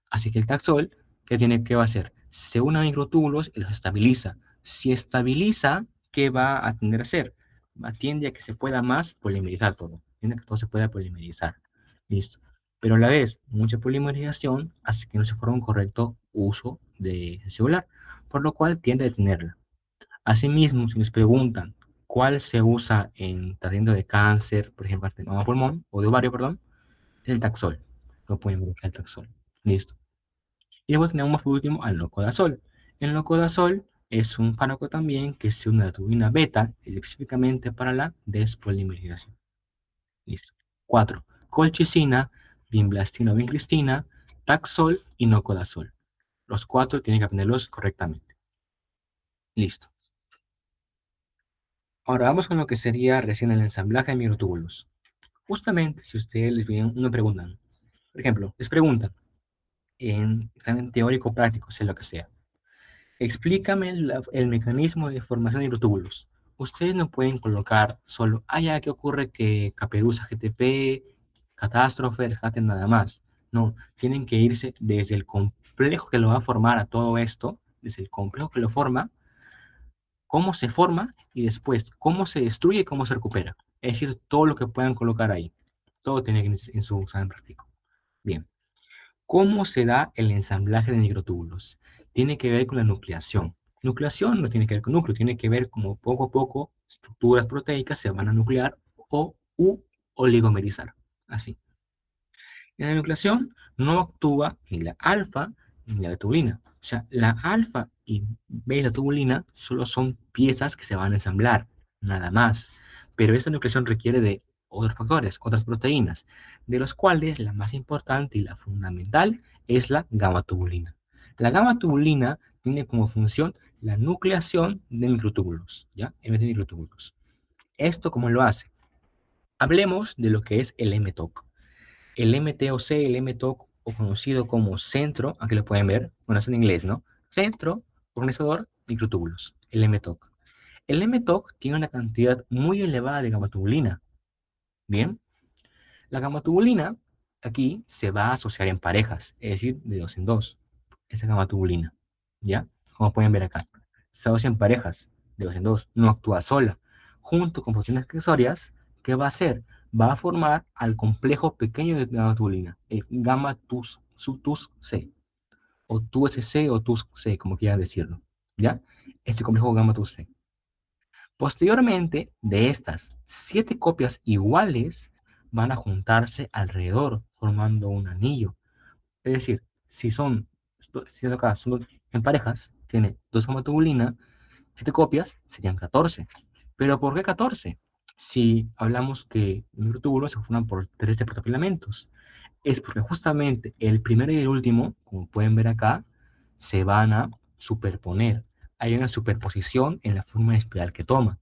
S1: Así que el Taxol, ¿qué va a hacer? Se une a microtúbulos y los estabiliza. Si estabiliza, ¿qué va a tender a hacer? Tiende a que se pueda más polimerizar todo. Tiende a que todo se pueda polimerizar. Listo. Pero a la vez, mucha polimerización hace que no se forme un correcto uso de celular, por lo cual tiende a detenerla. Asimismo, si les preguntan cuál se usa en tratamiento de cáncer, por ejemplo, de mama pulmón o de ovario, perdón, es el Taxol. Lo pueden ver acá el Taxol. Listo. Y luego tenemos por último al locodazol. El locodazol es un fármaco también que se une a la turbina beta específicamente para la despolimerización. Listo. 4. Colchicina, vinblastina o vincristina, Taxol y no Codazol. Los cuatro tienen que aprenderlos correctamente. Listo. Ahora vamos con lo que sería recién el ensamblaje de microtúbulos. Justamente, si ustedes les vienen, no preguntan, por ejemplo, les preguntan en examen teórico práctico, sea lo que sea, explícame el mecanismo de formación de microtúbulos. Ustedes no pueden colocar solo, ya, ¿qué ocurre? Que Caperuza GTP, catástrofe, rescate, nada más. No, tienen que irse desde el complejo que lo va a formar a todo esto, desde el complejo que lo forma, cómo se forma y después cómo se destruye y cómo se recupera. Es decir, todo lo que puedan colocar ahí. Todo tiene que ir en su examen práctico. Bien. ¿Cómo se da el ensamblaje de microtúbulos? Tiene que ver con la nucleación. Nucleación no tiene que ver con núcleo, tiene que ver como poco a poco estructuras proteicas se van a nuclear o oligomerizar. Así. En la nucleación no actúa ni la alfa ni la tubulina. O sea, la alfa y beta tubulina solo son piezas que se van a ensamblar, nada más. Pero esta nucleación requiere de otros factores, otras proteínas, de los cuales la más importante y la fundamental es la gamma tubulina. La gamma tubulina tiene como función la nucleación de microtúbulos, ¿ya? De microtúbulos. ¿Esto cómo lo hace? Hablemos de lo que es el mTOC. El MTOC, el mTOC, o conocido como centro, aquí lo pueden ver, bueno, es en inglés, ¿no? Centro organizador microtúbulos, el mTOC. El mTOC tiene una cantidad muy elevada de gamatubulina. Bien, la gamatubulina aquí se va a asociar en parejas, es decir, de dos en dos, esa gamatubulina, ¿ya? Como pueden ver acá, se asocia en parejas, de dos en dos, no actúa sola, junto con proteínas accesorias. ¿Qué va a hacer? Va a formar al complejo pequeño de gamatubulina, el gamma tus C, o TUSC o TUSC, como quieran decirlo, ¿ya? Este complejo gamma tus C. Posteriormente, de estas 7 copias iguales van a juntarse alrededor, formando un anillo. Es decir, si acá son en parejas, tiene 2 gamatubulina, 7 copias, serían 14. ¿Pero por qué 14? Si hablamos que los microtúbulos se forman por 13 protofilamentos, es porque justamente el primero y el último, como pueden ver acá, se van a superponer. Hay una superposición en la forma de espiral que toma.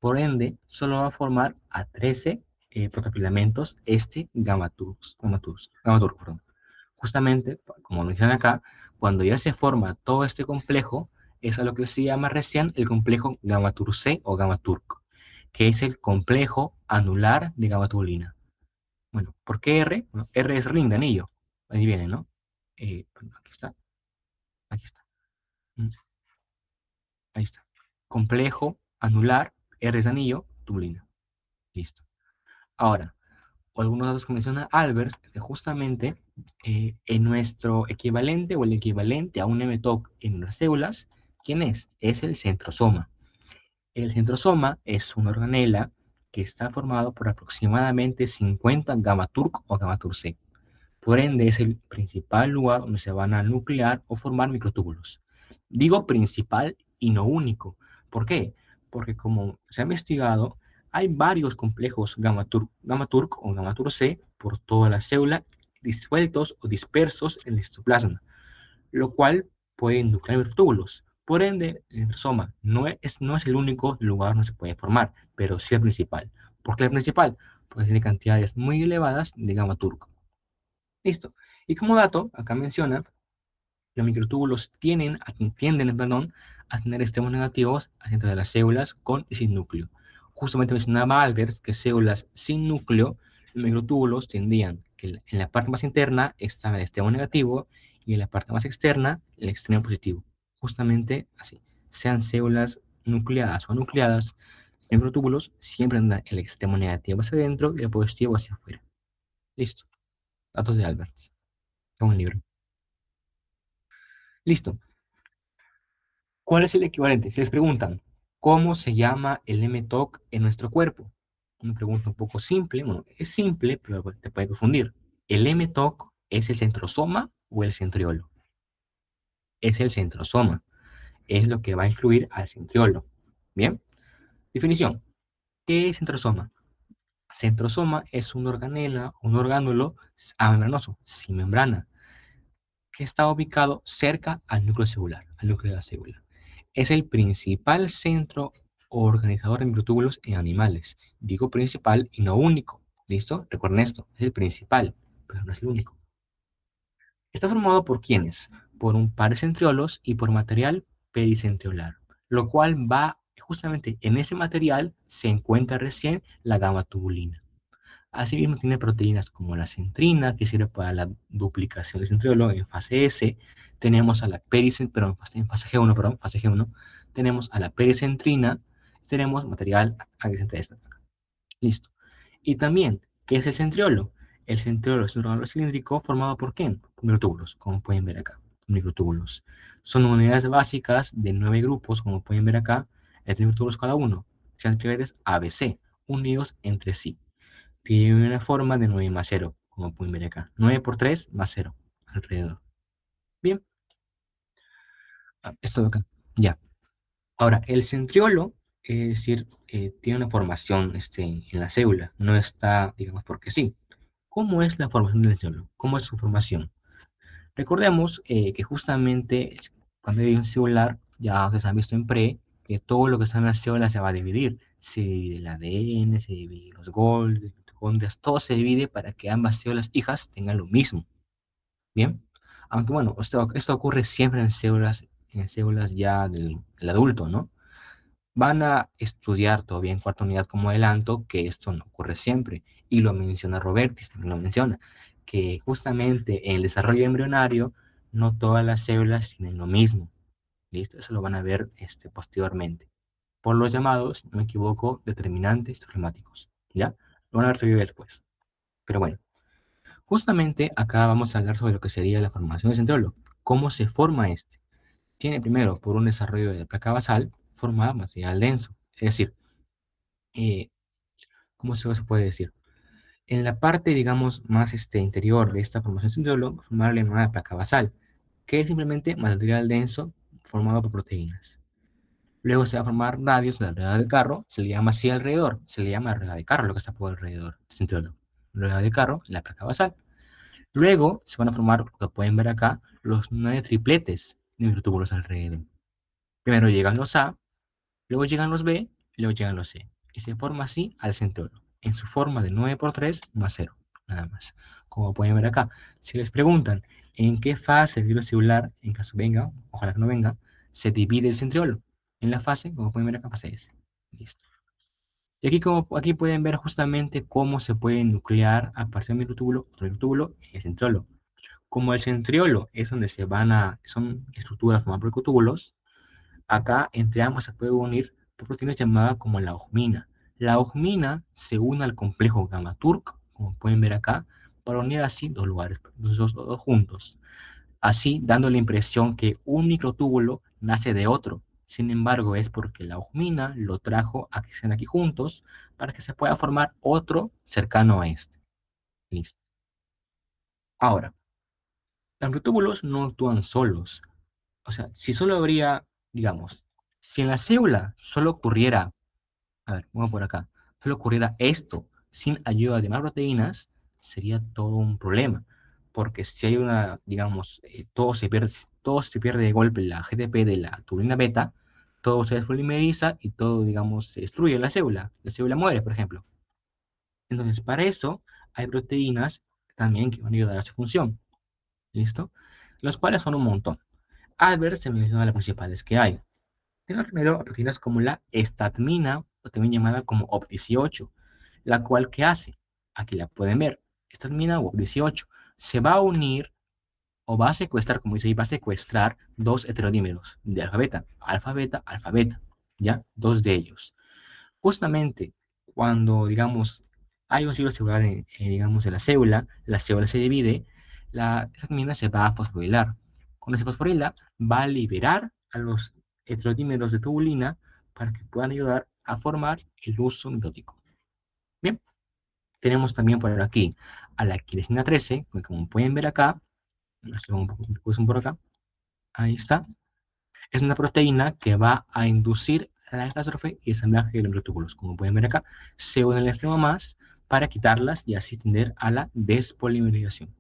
S1: Por ende, solo va a formar a 13 protofilamentos este Gamma-Turk, perdón. Justamente, como mencionan acá, cuando ya se forma todo este complejo, es a lo que se llama recién el complejo Gamma-Turc o Gamma-Turk, que es el complejo anular de gamatulina. Bueno, ¿por qué R? Bueno, R es ring de anillo. Ahí viene, ¿no? Bueno, aquí está, aquí está. Mm, Ahí está. Complejo anular, R es de anillo, tubulina. Listo. Ahora, algunos datos que menciona Albert, que justamente en nuestro equivalente o el equivalente a un mTOC en las células, ¿quién es? Es el centrosoma. El centrosoma es una organela que está formado por aproximadamente 50 gamma-turc o gamma-turc. Por ende, es el principal lugar donde se van a nuclear o formar microtúbulos. Digo principal y no único. ¿Por qué? Porque como se ha investigado, hay varios complejos gamma-turc o gamma-turc por toda la célula, disueltos o dispersos en el citoplasma, lo cual puede nuclear microtúbulos. Por ende, el centrosoma no es el único lugar donde se puede formar, pero sí el principal. ¿Por qué el principal? Porque tiene cantidades muy elevadas de gamma-turc. Listo. Y como dato, acá menciona, los microtúbulos tienden, perdón, a tener extremos negativos dentro de las células con y sin núcleo. Justamente mencionaba Albert que células sin núcleo, los microtúbulos tendrían que en la parte más interna está el extremo negativo y en la parte más externa el extremo positivo. Justamente así. Sean células nucleadas o nucleadas, los microtúbulos siempre tendrán el extremo negativo hacia adentro y el positivo hacia afuera. Listo. Datos de Albert. Es un libro. Listo. ¿Cuál es el equivalente? Si les preguntan, ¿cómo se llama el mTOC en nuestro cuerpo? Una pregunta un poco simple. Bueno, es simple, pero te puede confundir. ¿El mTOC es el centrosoma o el centriolo? Es el centrosoma. Es lo que va a incluir al centriolo. Bien. Definición. ¿Qué es centrosoma? Centrosoma es una organela, un orgánulo amembranoso, sin membrana. que está ubicado cerca al núcleo celular, al núcleo de la célula. Es el principal centro organizador de microtúbulos en animales. Digo principal y no único. ¿Listo? Recuerden esto, es el principal, pero no es el único. Está formado por ¿quiénes? Por un par de centriolos y por material pericentriolar, lo cual va justamente en ese material se encuentra recién la gama tubulina. Asimismo, tiene proteínas como la centrina, que sirve para la duplicación del centriolo en fase S. Tenemos a la perdón, en fase G1, perdón, fase G1. Tenemos a la pericentrina. Tenemos material adyacente a esta. Listo. Y también, ¿qué es el centriolo? El centriolo es un órgano cilíndrico formado por ¿qué? Por microtúbulos, como pueden ver acá. Microtúbulos. Son unidades básicas de 9 grupos, como pueden ver acá, entre microtúbulos cada uno. Centrioides ABC, unidos entre sí. Tiene una forma de 9 más 0, como pueden ver acá. 9 por 3 más 0, alrededor. Bien, esto de acá. Ya. Ahora, el centriolo, es decir, tiene una formación en la célula. No está, digamos, porque sí. ¿Cómo es la formación del centriolo? ¿Cómo es su formación? Recordemos que justamente cuando hay un celular, ya ustedes han visto en pre, que todo lo que está en la célula se va a dividir. Se divide el ADN, se divide los Golgi, las mitocondrias, todo se divide para que ambas células hijas tengan lo mismo. Bien, aunque bueno, esto ocurre siempre en células ya del adulto, ¿no? Van a estudiar todavía en cuarta unidad como adelanto que esto no ocurre siempre, y lo menciona Robertis, también lo menciona, que justamente en el desarrollo embrionario no todas las células tienen lo mismo, ¿listo? Eso lo van a ver posteriormente, por los llamados, no me equivoco, determinantes climáticos, ¿ya? Lo van a ver todavía después, pero bueno. Justamente acá vamos a hablar sobre lo que sería la formación del centriolo. ¿Cómo se forma este? Tiene primero, por un desarrollo de placa basal, formada material denso. Es decir, eh, ¿cómo se puede decir? En la parte, digamos, más interior de esta formación del centriolo, formar la llamada placa basal, que es simplemente material denso formado por proteínas. Luego se va a formar radios de la rueda de carro, se le llama así alrededor, se le llama rueda de carro lo que está por alrededor del centriolo. Rueda de carro, la placa basal. Luego se van a formar, lo que pueden ver acá, los 9 tripletes de microtúbulos alrededor. Primero llegan los A, luego llegan los B, y luego llegan los C. Y se forma así al centriolo, en su forma de 9 por 3 más 0, nada más. Como pueden ver acá, si les preguntan en qué fase del virus celular, en caso venga, ojalá que no venga, se divide el centriolo. En la fase, como pueden ver acá, fase S. Listo. Y aquí, aquí pueden ver justamente cómo se puede nuclear a partir del microtúbulo, otro microtúbulo y el centriolo. Como el centriolo es donde son estructuras formadas por microtúbulos, acá entre ambas se puede unir por proteínas llamadas como la osmina. La osmina se une al complejo gamma-turc, como pueden ver acá, para unir así dos lugares, dos juntos. Así, dando la impresión que un microtúbulo nace de otro. Sin embargo, es porque la osmina lo trajo a que estén aquí juntos para que se pueda formar otro cercano a este. Listo. Ahora, los microtúbulos no actúan solos. O sea, si solo habría, digamos, si en la célula solo ocurriera, a ver, vamos por acá, solo ocurriera esto sin ayuda de más proteínas, sería todo un problema. Porque si hay una, digamos, todo se pierde de golpe la GTP de la tubulina beta, todo se despolimeriza y todo, digamos, se destruye la célula muere, por ejemplo. Entonces, para eso hay proteínas también que van a ayudar a su función, ¿listo? Los cuales son un montón. Albert se menciona las principales que hay. Tenemos primero proteínas como la estatmina, o también llamada como OP18, la cual ¿qué hace? Aquí la pueden ver. Estatmina o OP18 se va a unir o va a secuestrar, como dice ahí, va a secuestrar dos heterodímeros de alfa beta, alfa beta, ¿ya? Dos de ellos. Justamente cuando, digamos, hay un ciclo celular digamos, en la célula se divide, esa mina se va a fosforilar. Cuando se fosforila, va a liberar a los heterodímeros de tubulina para que puedan ayudar a formar el uso mitótico. Bien, tenemos también por aquí a la quinesina 13, que como pueden ver acá, un poco por acá, ahí está, es una proteína que va a inducir la catástrofe y ensamblaje de los microtúbulos. Como pueden ver acá, se une al extremo más para quitarlas y así tender a la despolimerización.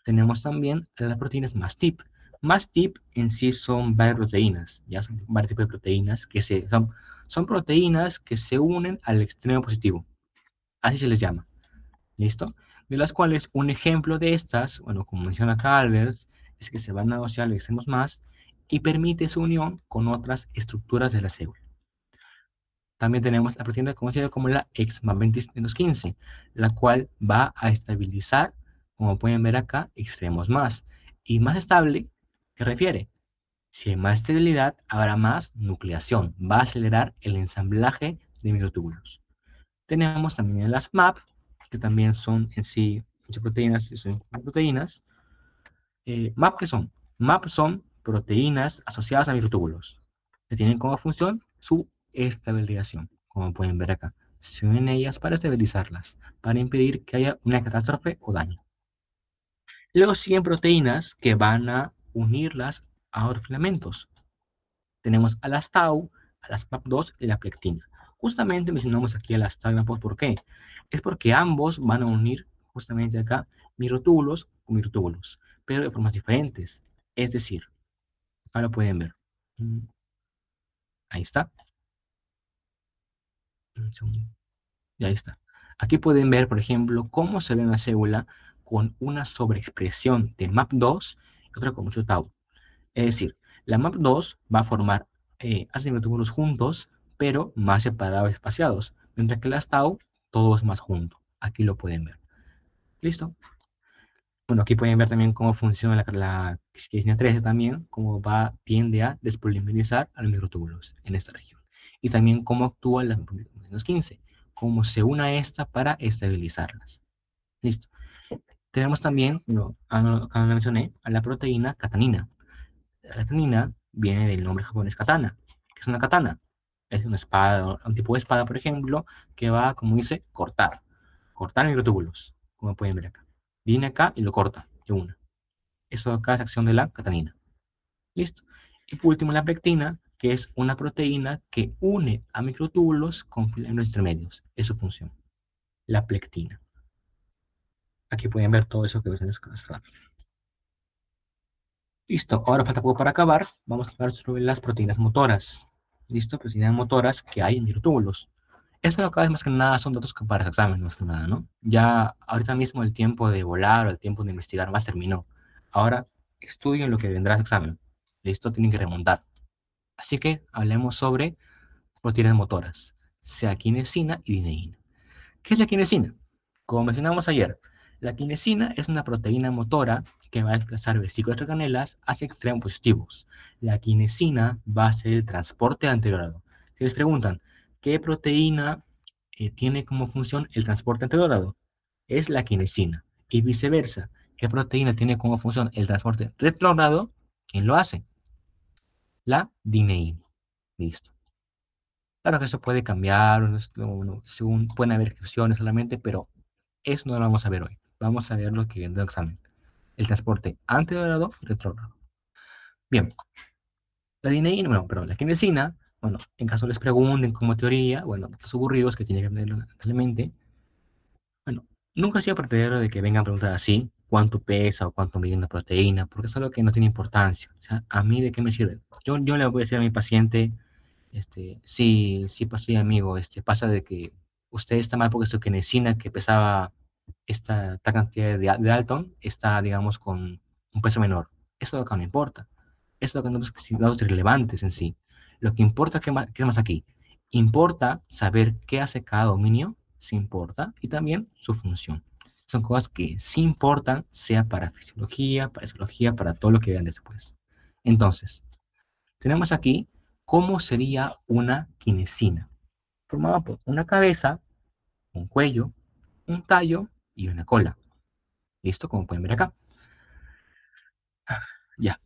S1: Tenemos también las proteínas MASTIP. MASTIP en sí son varias proteínas, ya son varios tipos de proteínas son proteínas que se unen al extremo positivo, así se les llama, ¿listo? De las cuales un ejemplo de estas, bueno, como menciona acá Albert, es que se van a asociar los extremos más y permite su unión con otras estructuras de la célula. También tenemos la proteína conocida como la XMAP215, la cual va a estabilizar, como pueden ver acá, extremos más. Y más estable, ¿qué refiere? Si hay más estabilidad, habrá más nucleación. Va a acelerar el ensamblaje de microtúbulos. Tenemos también las MAP, que también son en sí muchas proteínas, y son proteínas. MAP, ¿qué son? MAP son proteínas asociadas a microtúbulos, que tienen como función su estabilización, como pueden ver acá. Se unen ellas para estabilizarlas, para impedir que haya una catástrofe o daño. Luego siguen proteínas que van a unirlas a otros filamentos. Tenemos a las Tau, a las PAP2 y la plectina. Justamente mencionamos aquí a las Tau y las PAP, ¿por qué? Es porque ambos van a unir justamente acá microtúbulos con microtúbulos, pero de formas diferentes. Es decir, acá lo pueden ver. Ahí está. Y ahí está. Aquí pueden ver, por ejemplo, cómo se ve una célula con una sobreexpresión de MAP2 y otra con mucho tau. Es decir, la MAP2 va a formar microtúbulos juntos, pero más separados y espaciados, mientras que las tau, todos más juntos. Aquí lo pueden ver. ¿Listo? Bueno, aquí pueden ver también cómo funciona la cisquina 13 también, tiende a despolimerizar a los microtúbulos en esta región. Y también cómo actúa la menos 15, cómo se une a esta para estabilizarlas. Listo. Tenemos también, acá no la mencioné, a la proteína catanina. La catanina viene del nombre japonés katana. ¿Qué es una katana? Es una espada, un tipo de espada, por ejemplo, que va, como dice, cortar microtúbulos, como pueden ver acá. Viene acá y lo corta de una. Eso acá es acción de la catanina. Listo. Y por último, la pectina, que es una proteína que une a microtúbulos con filamentos intermedios. Es su función. La plectina. Aquí pueden ver todo eso que ves en el. Listo. Ahora falta poco para acabar. Vamos a hablar sobre las proteínas motoras. Listo. Proteínas motoras que hay en microtúbulos. Esto acá es más que nada son datos que para examen, más que nada, ¿no? Ya ahorita mismo el tiempo de volar o el tiempo de investigar más terminó. Ahora estudien lo que vendrá a examen. Listo, tienen que remontar. Así que hablemos sobre proteínas motoras, sea kinesina y dineína. ¿Qué es la kinesina? Como mencionamos ayer, la kinesina es una proteína motora que va a desplazar vesículas organelas hacia extremos positivos. La kinesina va a hacer el transporte anterorado. Si les preguntan, ¿qué proteína tiene como función el transporte anterorado? Es la kinesina. Y viceversa, ¿qué proteína tiene como función el transporte retrógrado? ¿Quién lo hace? La dineína. Listo. Claro que eso puede cambiar, según pueden haber excepciones solamente, pero eso no lo vamos a ver hoy. Vamos a ver lo que viene del examen. El transporte antegrado, retrógrado. Bien, la dineína, bueno, perdón, la kinesina, bueno, en caso les pregunten como teoría, bueno, datos aburridos que tienen que aprender lamentablemente, bueno, nunca he sido partidario de que vengan a preguntar así, cuánto pesa o cuánto mide una proteína, porque es algo que no tiene importancia. O sea, ¿a mí de qué me sirve? Yo le voy a decir a mi paciente, sí, sí, sí, amigo, pasa de que usted está mal porque su kinesina que pesaba esta cantidad de Dalton está, digamos, con un peso menor. Eso acá no importa. Eso es lo que no son datos relevantes en sí. Lo que importa, ¿qué más aquí? Importa saber qué hace cada dominio, sí importa, y también su función. Son cosas que sí importan, sea para fisiología, para psicología, para todo lo que vean después. Entonces, tenemos aquí cómo sería una kinesina, formada por una cabeza, un cuello, un tallo y una cola. ¿Listo? Como pueden ver acá. Ya.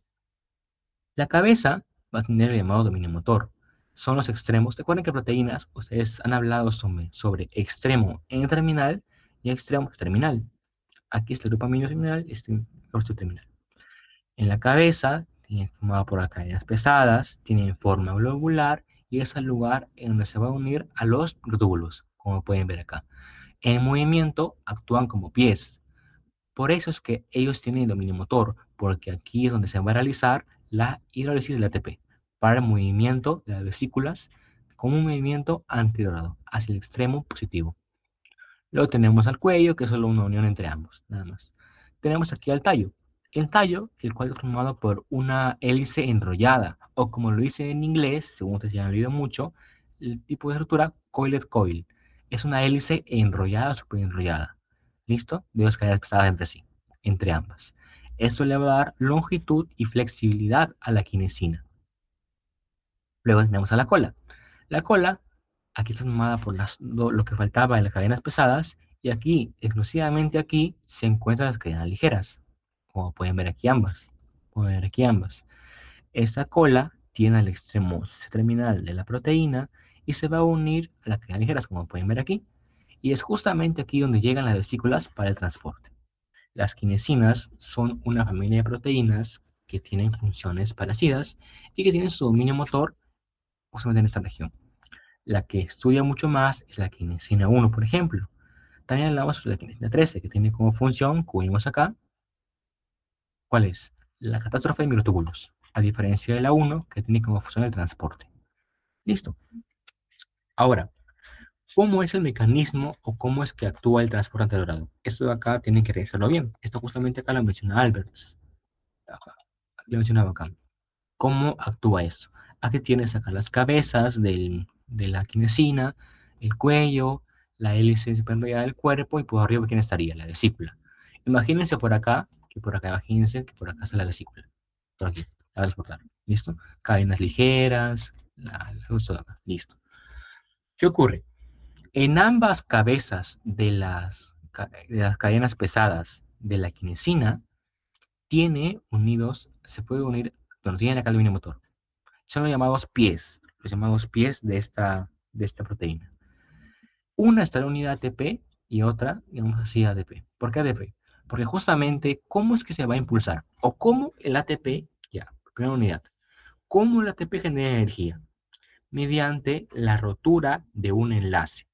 S1: La cabeza va a tener el llamado dominio motor. Son los extremos. Recuerden que proteínas, ustedes han hablado sobre extremo N-terminal y extremo terminal. Aquí está el grupo amino terminal, este el terminal. En la cabeza, tiene formada por las cadenas pesadas, tienen forma globular y es el lugar en donde se va a unir a los túbulos, como pueden ver acá. En movimiento actúan como pies. Por eso es que ellos tienen dominio motor, porque aquí es donde se va a realizar la hidrólisis del ATP para el movimiento de las vesículas como un movimiento antirrotado hacia el extremo positivo. Luego tenemos al cuello, que es solo una unión entre ambos, nada más. Tenemos aquí al tallo. El tallo, el cual es formado por una hélice enrollada, o como lo dice en inglés, según ustedes ya han leído mucho, el tipo de estructura coiled coil. Es una hélice enrollada o super enrollada. ¿Listo? De dos cadenas pesadas entre sí, entre ambas. Esto le va a dar longitud y flexibilidad a la quinesina. Luego tenemos a la cola. La cola, aquí está formada por lo que faltaba en las cadenas pesadas, y aquí, exclusivamente aquí, se encuentran las cadenas ligeras, como pueden ver aquí ambas. Pueden ver aquí ambas. Esta cola tiene el extremo terminal de la proteína y se va a unir a las cadenas ligeras, como pueden ver aquí, y es justamente aquí donde llegan las vesículas para el transporte. Las quinesinas son una familia de proteínas que tienen funciones parecidas y que tienen su dominio motor justamente en esta región. La que estudia mucho más es la quinesina 1, por ejemplo. También hablamos de la quinesina 13, que tiene como función, como vimos acá, ¿cuál es? La catástrofe de microtúbulos, a diferencia de la 1, que tiene como función el transporte. Listo. Ahora, ¿cómo es el mecanismo o cómo es que actúa el transporte anterogrado? Esto de acá tienen que revisarlo bien. Esto justamente acá lo menciona Alberts. Acá, lo mencionaba acá. ¿Cómo actúa esto? Aquí tienes acá las cabezas de la quinesina, el cuello, la hélice enrollada del cuerpo y por arriba, ¿quién estaría? La vesícula. Imagínense por acá, que por acá, imagínense que por acá está la vesícula. Por aquí, la voy a transportar. ¿Listo? Cadenas ligeras, justo de acá. Listo. ¿Qué ocurre? En ambas cabezas de las cadenas pesadas de la quinesina, tiene unidos, se puede unir, bueno, tiene acá el dominio motor. Son los llamados pies de esta proteína. Una está la unidad ATP y otra, digamos así, ADP. ¿Por qué ADP? Porque justamente, ¿cómo es que se va a impulsar? O cómo el ATP, ya, primera unidad, ¿cómo el ATP genera energía? Mediante la rotura de un enlace.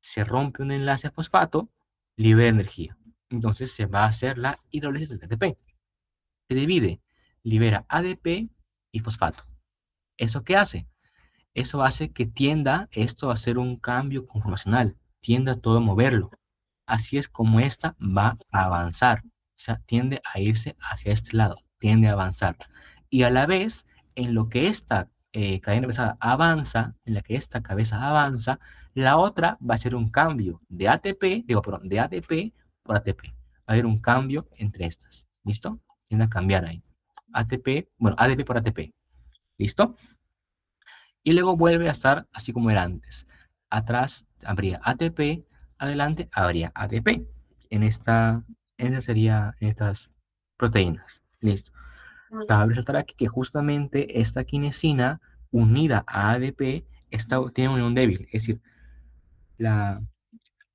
S1: Se rompe un enlace a fosfato, libera energía. Entonces se va a hacer la hidrólisis del ATP. Se divide, libera ADP y fosfato. ¿Eso qué hace? Eso hace que tienda esto a ser un cambio conformacional, tienda a todo moverlo. Así es como esta va a avanzar, o sea, tiende a irse hacia este lado, tiende a avanzar. Y a la vez, en lo que esta cadena pesada avanza, en la que esta cabeza avanza, la otra va a ser un cambio de ATP, digo, perdón, de ADP por ATP. Va a haber un cambio entre estas, ¿listo? Tiende a cambiar ahí. ATP, bueno, ADP por ATP, ¿listo? Y luego vuelve a estar así como era antes. Atrás habría ATP, adelante habría ADP. En en estas proteínas. Listo. Cabe resaltar aquí que justamente esta quinesina unida a ADP tiene una unión débil. Es decir, la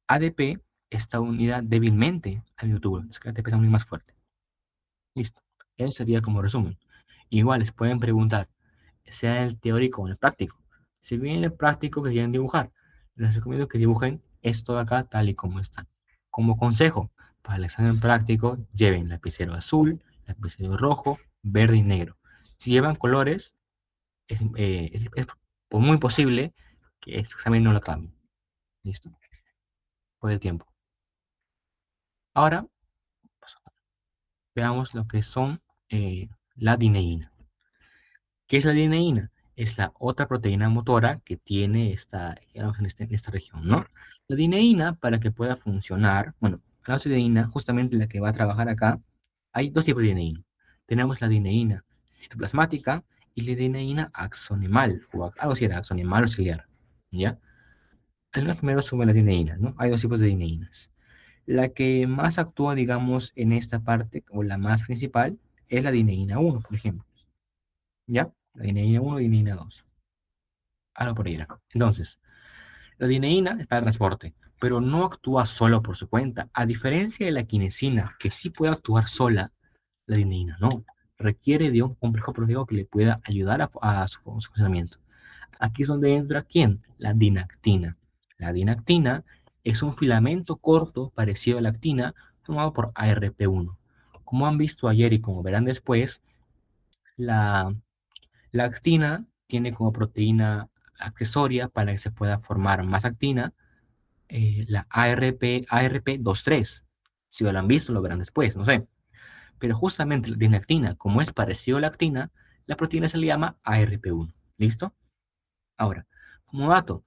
S1: ADP está unida débilmente al miotubulo. Es que la ATP está muy más fuerte. Listo. Eso sería como resumen. Igual les pueden preguntar, sea el teórico o el práctico. Si bien el práctico que quieren dibujar, les recomiendo que dibujen esto de acá tal y como está. Como consejo, para el examen práctico, lleven lapicero azul, lapicero rojo, verde y negro. Si llevan colores, es muy posible que este examen no lo cambie. ¿Listo? Por el tiempo. Ahora, veamos lo que son la dineína. ¿Qué es la dineína? Es la otra proteína motora que tiene digamos, en esta región, ¿no? La dineína, para que pueda funcionar, bueno, la dineína, justamente la que va a trabajar acá, hay dos tipos de dineína. Tenemos la dineína citoplasmática y la dineína axonemal, o algo así era, axonemal o ciliar, ¿ya? Primero sobre las dineínas, ¿no? Hay dos tipos de dineínas. La que más actúa, digamos, en esta parte, o la más principal, es la dineína 1, por ejemplo, ¿ya? La dineína 1 y dineína 2. Algo por ahí era. Entonces, la dineína es para el transporte, pero no actúa solo por su cuenta. A diferencia de la quinesina, que sí puede actuar sola, la dineína no. Requiere de un complejo proteico que le pueda ayudar a su funcionamiento. Aquí es donde entra ¿quién? La dinactina. La dinactina es un filamento corto parecido a la actina, formado por ARP1. Como han visto ayer y como verán después, la, la actina tiene como proteína accesoria para que se pueda formar más actina, la ARP23. Si lo han visto, lo verán después, no sé. Pero justamente la dinactina, como es parecido a la actina, la proteína se le llama ARP1. ¿Listo? Ahora, como dato,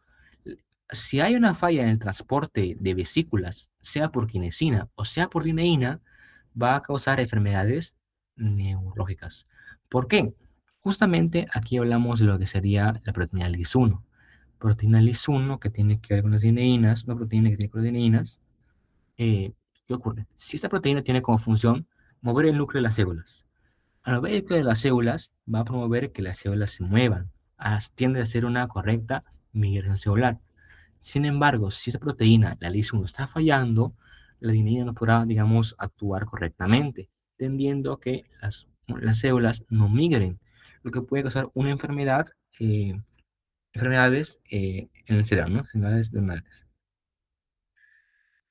S1: si hay una falla en el transporte de vesículas, sea por quinesina o sea por dineína, va a causar enfermedades neurológicas. ¿Por qué? Justamente aquí hablamos de lo que sería la proteína LIS1. Proteína LIS1 que tiene que ver con las dineínas, una proteína que tiene que ver con las dineínas. ¿Qué ocurre? Si esta proteína tiene como función mover el núcleo de las células, al mover el núcleo de las células va a promover que las células se muevan, tiende a hacer una correcta migración celular. Sin embargo, si esa proteína, la LIS1, está fallando, la adenina no podrá, digamos, actuar correctamente, tendiendo a que las células no migren, lo que puede causar una enfermedad, enfermedades en el cerebro, ¿no? Enfermedades neuronales.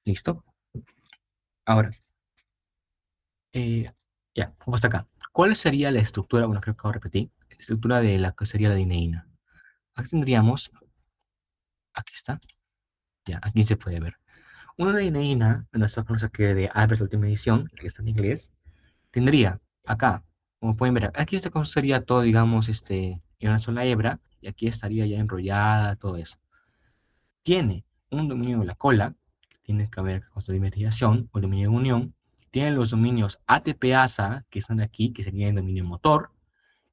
S1: ¿Listo? Ahora, eh, ya, ¿cómo está acá? ¿Cuál sería la estructura? Bueno, creo que ahora repetí. La estructura de la que sería la dineína. Aquí tendríamos, aquí está, ya, aquí se puede ver. Una dineína, en nuestra cosa que de Albert Última Edición, que está en inglés, tendría acá, como pueden ver, aquí esta cosa sería todo, digamos, en una sola hebra, y aquí estaría ya enrollada, todo eso. Tiene un dominio de la cola, que tiene que ver con su dimerización, o el dominio de unión. Tiene los dominios ATP-ASA, que están aquí, que sería el dominio motor,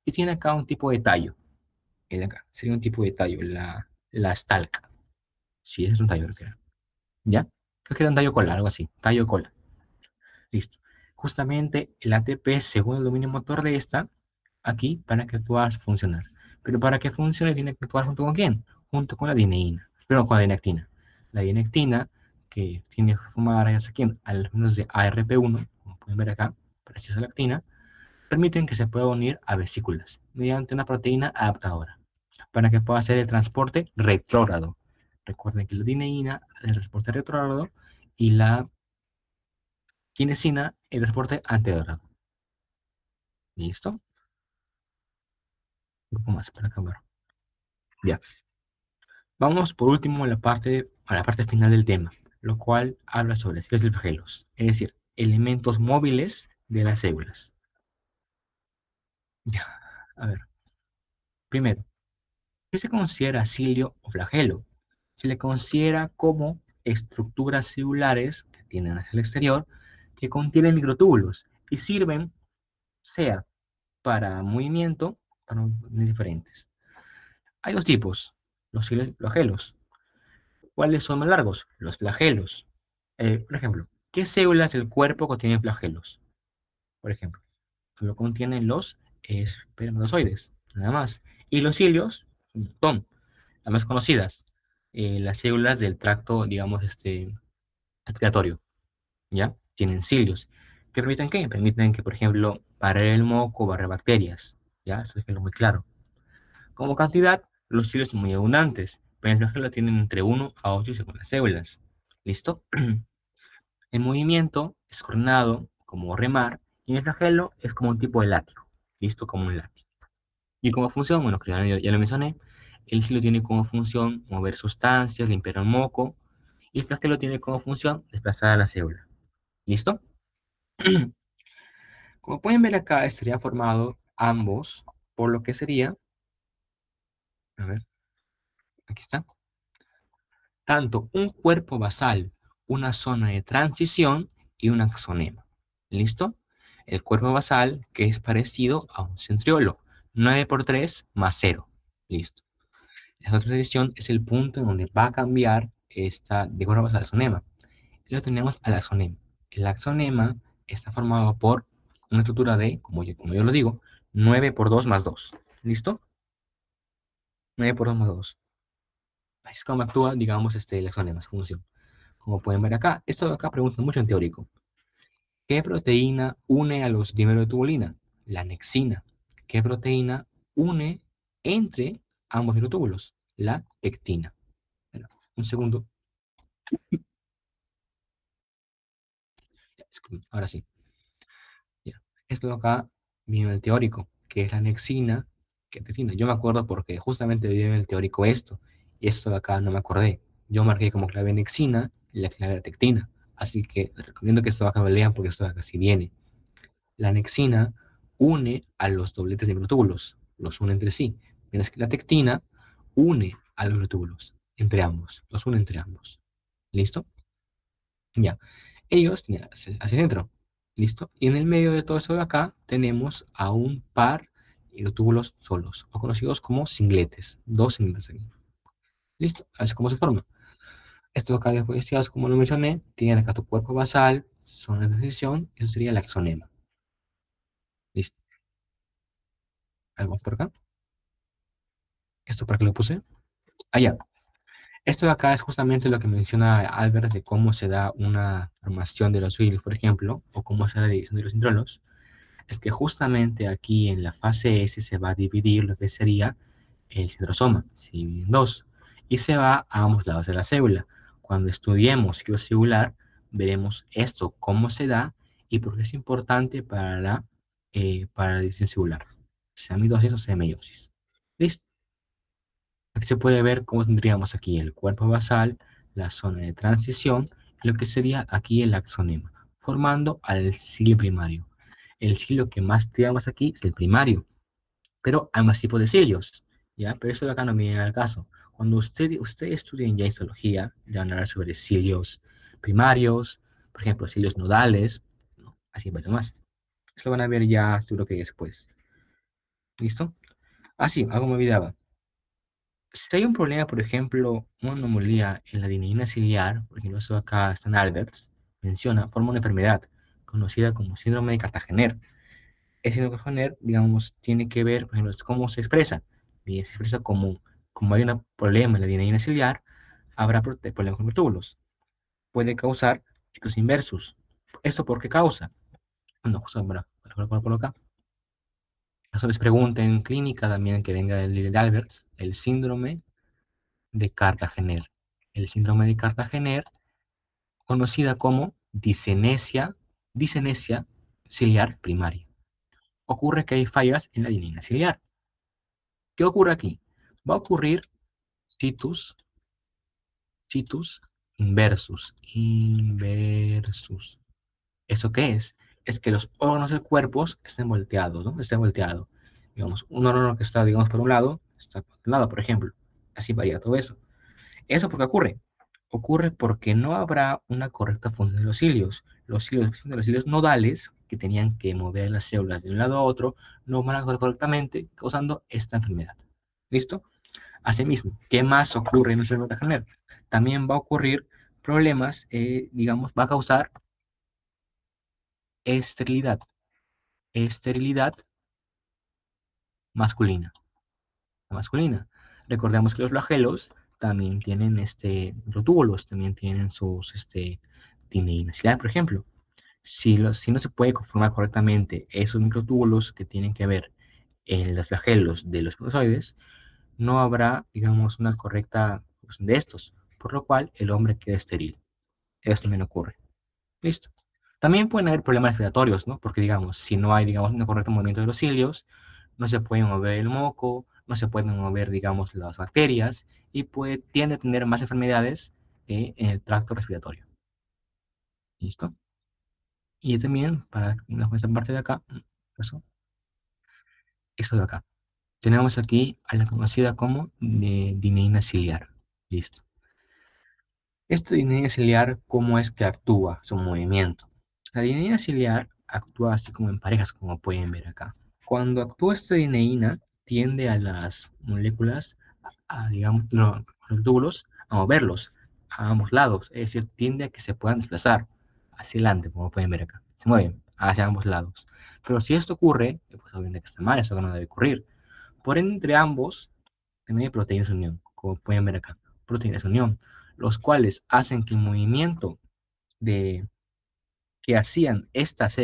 S1: y tiene acá un tipo de tallo. El acá, sería un tipo de tallo, la stalk. Sí, ese es un tallo, creo. ¿Ya? Creo que era un tallo cola, algo así, tallo cola. Listo. Justamente el ATP, según el dominio motor de esta, aquí para que pueda funcionar. Pero para que funcione tiene que actuar junto con quién? Junto con la dineína, pero con la dinactina. La dinactina, que tiene formada rayas aquí, al menos de ARP1, como pueden ver acá, parecido a la actina, permiten que se pueda unir a vesículas mediante una proteína adaptadora, para que pueda hacer el transporte retrógrado. Recuerden que la dineína, el transporte retrógrado, y la kinesina, el transporte anterogrado. ¿Listo? Un poco más para acabar. Ya. Vamos por último a la parte final del tema, lo cual habla sobre células de flagelos, es decir, elementos móviles de las células. Ya. A ver. Primero, ¿qué se considera cilio o flagelo? Se le considera como estructuras celulares que tienen hacia el exterior que contienen microtúbulos y sirven, sea para movimiento, para diferentes. Hay dos tipos, los cilios y flagelos. ¿Cuáles son más largos? Los flagelos. Por ejemplo, ¿qué células del cuerpo contienen flagelos? Por ejemplo, solo contienen los espermatozoides, nada más. Y los cilios son las más conocidas, las células del tracto, digamos, respiratorio, ¿ya? Tienen cilios. ¿Qué permiten qué? Permiten que, por ejemplo, barrer el moco, barrer bacterias, ¿ya? Eso es muy claro. Como cantidad, los cilios son muy abundantes, pero el flagelo tienen entre 1 a 8 según las células. ¿Listo? El movimiento es coordinado, como remar, y el flagelo es como un tipo de látigo. ¿Listo? Como un látigo. Y como función, bueno, que ya lo mencioné, el cilo tiene como función mover sustancias, limpiar el moco, y el flagelo tiene como función desplazar a la célula. ¿Listo? Como pueden ver acá, estaría formado ambos por lo que sería, a ver, aquí está, tanto un cuerpo basal, una zona de transición y un axonema. ¿Listo? El cuerpo basal, que es parecido a un centriolo, 9 por 3 más 0. Listo. La otra transición es el punto en donde va a cambiar esta de cuerpo basal al axonema. Y lo tenemos al axonema. El axonema está formado por una estructura de, como yo lo digo, 9 por 2 más 2. ¿Listo? 9 por 2 más 2. Así es como actúa, digamos, el axonema, su función. Como pueden ver acá, esto de acá pregunta mucho en teórico. ¿Qué proteína une a los dímeros de tubulina? La anexina. ¿Qué proteína une entre ambos microtúbulos? La pectina. Bueno, un segundo. Ahora sí. Ya. Esto de acá viene el teórico, que es la anexina, que textina. Yo me acuerdo porque justamente viene el teórico esto, y esto de acá no me acordé. Yo marqué como clave anexina y la clave tectina. Así que les recomiendo que esto de acá lo lean porque esto de acá sí viene. La anexina une a los dobletes de microtúbulos, los une entre sí, mientras que la tectina une a los microtúbulos, entre ambos, los une entre ambos. ¿Listo? Ya. Ellos tienen hacia adentro. ¿Listo? Y en el medio de todo esto de acá tenemos a un par de microtúbulos solos, o conocidos como singletes. Dos singletes aquí. ¿Listo? Así como se forma. Esto de acá, después, ya, como lo mencioné, tiene acá tu cuerpo basal, zona de transición, eso sería el axonema. ¿Listo? ¿Algo más por acá? ¿Esto para qué lo puse? Allá. Esto de acá es justamente lo que menciona Albert de cómo se da una formación de los cilios, por ejemplo, o cómo se da la división de los intronos. Es que justamente aquí en la fase S se va a dividir lo que sería el centrosoma, se divide en dos, y se va a ambos lados de la célula. Cuando estudiemos ciclo celular, veremos esto, cómo se da y por qué es importante para la división celular, sea mitosis o sea meiosis. ¿Listo? Aquí se puede ver cómo tendríamos aquí el cuerpo basal, la zona de transición, y lo que sería aquí el axonema, formando al cilio primario. El cilio que más tenemos aquí es el primario, pero hay más tipos de cilios, ¿ya? Pero eso de acá no viene al caso. Cuando usted estudien ya histología, ya van a hablar sobre cilios primarios, por ejemplo, cilios nodales, ¿no? Así varios más. Eso lo van a ver ya seguro que después. ¿Listo? Ah, sí, algo me olvidaba. Si hay un problema, por ejemplo, una anomalía en la dineína ciliar, por ejemplo, eso acá está en Alberts, menciona, forma una enfermedad conocida como síndrome de Cartagener. El síndrome de Cartagener, digamos, tiene que ver, por ejemplo, cómo se expresa. Y se expresa como hay un problema en la dineína ciliar, habrá problemas con los túbulos. Puede causar ciclos inversos. ¿Esto por qué causa? No, por acá. Eso les pregunta en clínica también que venga el de Alberts, el síndrome de Cartagener. El síndrome de Cartagener, conocida como disenesia ciliar primaria. Ocurre que hay fallas en la dineína ciliar. ¿Qué ocurre aquí? Va a ocurrir situs, situs inversus. ¿Eso qué es? Es que los órganos del cuerpo estén volteados, ¿no? Estén volteados. Digamos, un órgano que está, digamos, por un lado, está por otro lado, por ejemplo. Así varía todo eso. ¿Eso por qué ocurre? Ocurre porque no habrá una correcta función de los cilios. Los cilios nodales, que tenían que mover las células de un lado a otro, no van a actuar correctamente, causando esta enfermedad. ¿Listo? Asimismo, ¿qué más ocurre en nuestra enfermedad general? También va a ocurrir problemas, digamos, va a causar esterilidad, esterilidad masculina. Masculina. Recordemos que los flagelos también tienen microtúbulos, también tienen sus tineína ciliar, por ejemplo. Si no se puede conformar correctamente esos microtúbulos que tienen que ver en los flagelos de los espermatozoides, no habrá, digamos, una correcta función de estos, por lo cual el hombre queda estéril. Esto también ocurre. Listo. También pueden haber problemas respiratorios, ¿no? Porque, digamos, si no hay, digamos, un correcto movimiento de los cilios, no se puede mover el moco, no se pueden mover, digamos, las bacterias y tiende a tener más enfermedades en el tracto respiratorio. ¿Listo? Y también, para esta parte de acá, eso, esto de acá. Tenemos aquí a la conocida como dineína ciliar. Listo. Esta dineína ciliar, ¿cómo es que actúa su movimiento? La dineína ciliar actúa así como en parejas, como pueden ver acá. Cuando actúa esta dineína, tiende a las moléculas, digamos, los túbulos, a moverlos a ambos lados. Es decir, tiende a que se puedan desplazar hacia adelante, como pueden ver acá. Se mueven hacia ambos lados. Pero si esto ocurre, pues obviamente que está mal, eso no debe ocurrir. Por ende, entre ambos, también hay proteínas de unión, como pueden ver acá. Proteínas de unión, los cuales hacen que el movimiento de, que hacían estas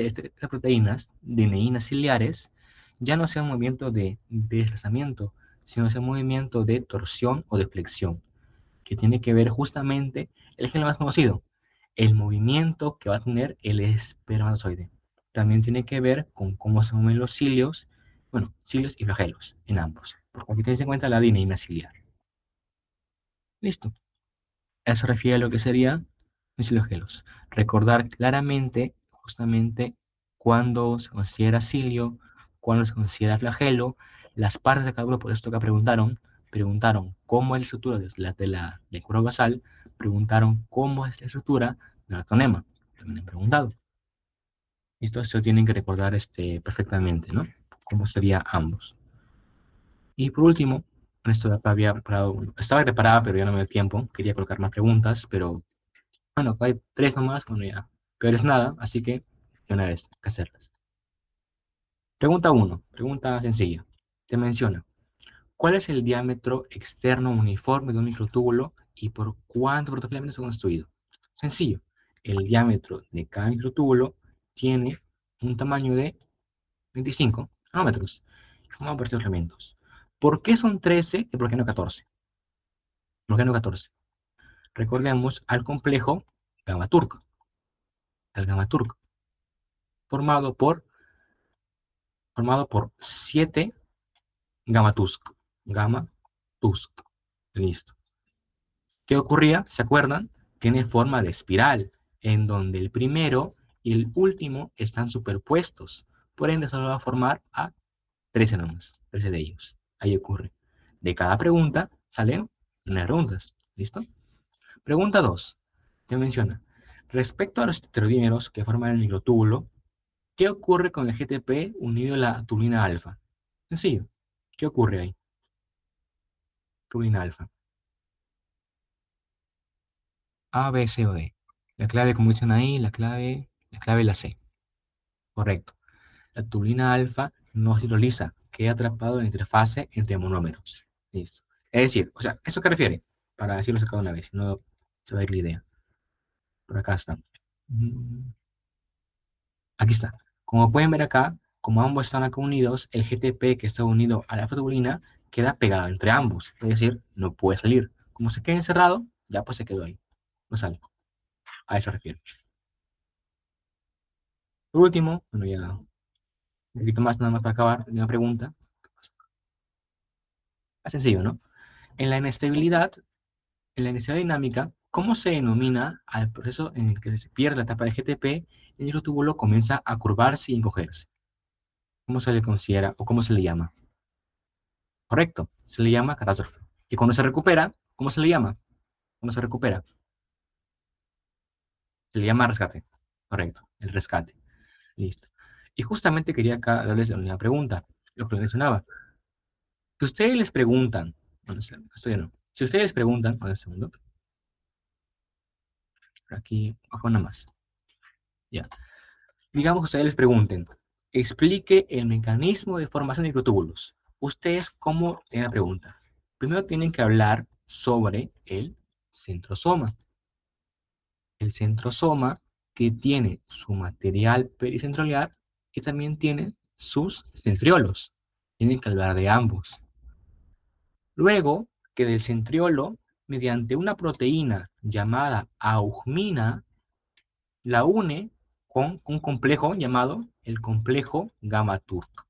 S1: proteínas, dineínas ciliares, ya no sea un movimiento de desplazamiento, sino sea un movimiento de torsión o de flexión, que tiene que ver justamente el gen más conocido, el movimiento que va a tener el espermatozoide. También tiene que ver con cómo se mueven los cilios, bueno, cilios y flagelos en ambos. Porque aquí tenéis en cuenta la dineína ciliar. Listo. Eso se refiere a lo que serían los flagelos. Recordar claramente, justamente, cuándo se considera cilio, cuándo se considera flagelo, las partes de cada uno, por esto que preguntaron cómo es la estructura del cuerpo basal, preguntaron cómo es la estructura del tonema, también han preguntado. Esto tienen que recordar perfectamente, ¿no? Cómo sería ambos. Y por último, esto había preparado, estaba preparada, pero ya no me dio tiempo, quería colocar más preguntas, pero bueno, acá hay tres nomás, bueno ya, peor es nada, así que de una vez, hay que hacerlas. Pregunta uno, pregunta sencilla. Te menciona, ¿cuál es el diámetro externo uniforme de un microtúbulo y por cuántos protofilamentos está construido? Sencillo, el diámetro de cada microtúbulo tiene un tamaño de 25 nanómetros, formado por estos elementos. ¿Por qué son 13 y por qué no 14? ¿Por qué no 14? Recordemos al complejo gamma-turco, el gamma-turco, formado por, formado por 7 gamma-tusk, gamma-tusk, listo. ¿Qué ocurría? ¿Se acuerdan? Tiene forma de espiral, en donde el primero y el último están superpuestos. Por ende, solo va a formar a 13 nomás, 13 de ellos. Ahí ocurre. De cada pregunta salen unas preguntas. ¿Listo? Pregunta 2. Te menciona, respecto a los heterodímeros que forman el microtúbulo, ¿qué ocurre con el GTP unido a la tubulina alfa? Sencillo. ¿Qué ocurre ahí? Tubulina alfa. A, B, C o D. La clave, como dicen ahí, la clave es la C. Correcto. La tubulina alfa no se hidroliza, queda atrapado en la interfase entre monómeros. Listo. Es decir, o sea, ¿eso qué refiere? Para decirlo cada una vez, no se va a ir la idea. Por acá está. Mm, Aquí está. Como pueden ver acá, como ambos están acá unidos, el GTP que está unido a la alfa-tubulina queda pegado entre ambos. Es decir, no puede salir. Como se queda encerrado, ya pues se quedó ahí. No sale. A eso refiere. Por último, bueno, ya un poquito más nada más para acabar, una pregunta. Es sencillo, ¿no? En la inestabilidad, en la inestabilidad dinámica, ¿cómo se denomina al proceso en el que se pierde la etapa de GTP y el microtúbulo comienza a curvarse y encogerse? ¿Cómo se le considera o cómo se le llama? Correcto, se le llama catástrofe. Y cuando se recupera, ¿cómo se le llama? Cuando se recupera, se le llama rescate. Correcto, el rescate. Listo. Y justamente quería acá darles una pregunta, lo que mencionaba. Si ustedes les preguntan, bueno, esto ya no. Si ustedes les preguntan, un segundo, por aquí, abajo nada más. Ya. Digamos que ustedes les pregunten, explique el mecanismo de formación de microtúbulos. Ustedes, ¿cómo tienen la pregunta? Primero tienen que hablar sobre el centrosoma. El centrosoma que tiene su material pericentriolar y también tiene sus centriolos. Tienen que hablar de ambos. Luego que del centriolo, mediante una proteína llamada augmina, la une con un complejo llamado el complejo gamma-turk.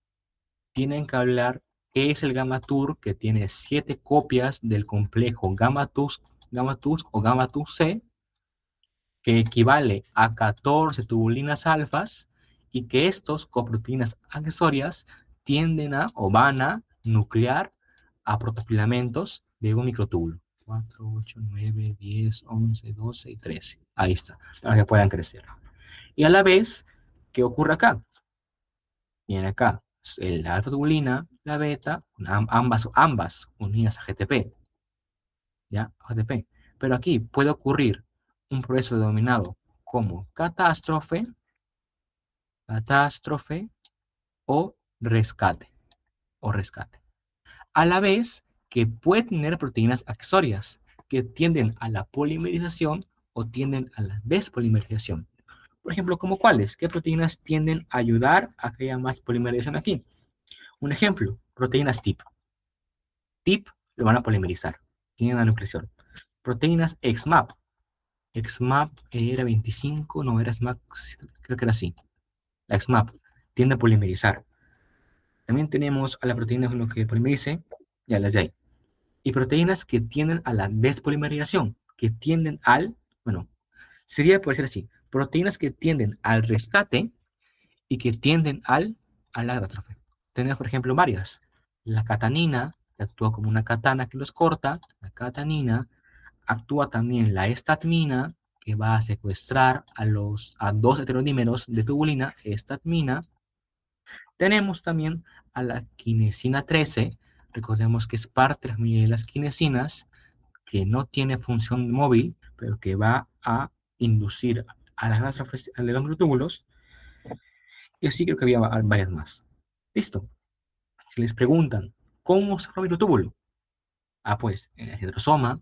S1: Tienen que hablar qué es el gamma-turk, que tiene 7 copias del complejo gamma-turk o gamma-turk-C, que equivale a 14 tubulinas alfas y que estos coproteínas accesorias tienden a o van a nuclear a protofilamentos de un microtúbulo. 4, 8, 9, 10, 11, 12 y 13. Ahí está, para que puedan crecer. Y a la vez, ¿qué ocurre acá? Viene acá, la alfa-tubulina, la beta, ambas unidas a GTP, ¿ya? GTP. Pero aquí puede ocurrir un proceso denominado como catástrofe o rescate, A la vez que puede tener proteínas accesorias que tienden a la polimerización o tienden a la despolimerización. Por ejemplo, ¿como cuáles? ¿Qué proteínas tienden a ayudar a que haya más polimerización aquí? Un ejemplo, proteínas TIP. TIP lo van a polimerizar, tienen la nucleación. Proteínas XMAP XMAP era 25, no, era SMAP, creo que era así. La XMAP tiende a polimerizar. También tenemos a la proteína lo que polimerice, ya las de ahí. Y proteínas que tienden a la despolimerización, que tienden al, bueno, sería por decir así, proteínas que tienden al rescate y que tienden a la catástrofe. Tenemos, por ejemplo, varias. La catanina, que actúa como una katana que los corta, la catanina, actúa también la estatmina, que va a secuestrar a dos heterodímeros de tubulina, estatmina. Tenemos también a la quinesina 13, recordemos que es parte de las quinesinas, que no tiene función móvil, pero que va a inducir a las gastrofes de los microtúbulos, y así creo que había varias más. Listo. Si les preguntan, ¿cómo se forma el microtúbulo? Ah, pues, en el heterosoma,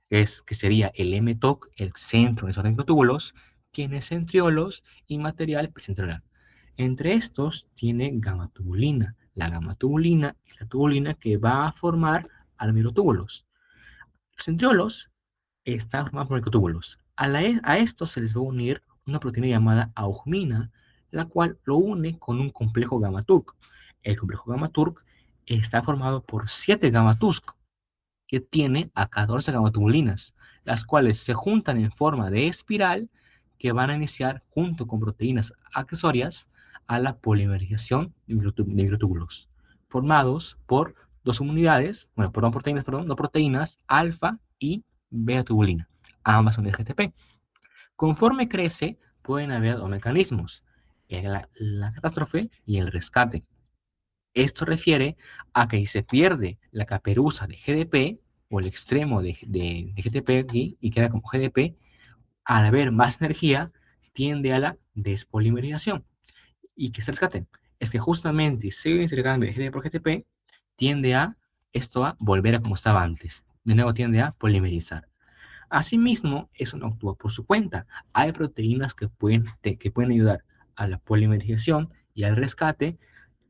S1: que sería el mTOC, el centro de esos microtúbulos, tiene centriolos y material precentriolar. Entre estos tiene gamatubulina. La gamatubulina es la tubulina que va a formar a los microtúbulos. Los centriolos están formados por microtúbulos. A estos se les va a unir una proteína llamada augmina, la cual lo une con un complejo gamma-turk. El complejo gamma-turk está formado por 7 gamma-tusk, que tiene a 14 gamatulinas, las cuales se juntan en forma de espiral que van a iniciar junto con proteínas accesorias a la polimerización de microtúbulos, formados por dos unidades, bueno, perdón, proteínas, perdón, no proteínas, alfa y beta tubulina. Ambas son de GTP. Conforme crece, pueden haber dos mecanismos, la catástrofe y el rescate. Esto refiere a que si se pierde la caperuza de GDP o el extremo de GTP aquí y queda como GDP, al haber más energía, tiende a la despolimerización. ¿Y que se rescate? Es que justamente si el intercambio de GDP por GTP, tiende a esto a volver a como estaba antes. De nuevo tiende a polimerizar. Asimismo, eso no actúa por su cuenta. Hay proteínas que pueden ayudar a la polimerización y al rescate,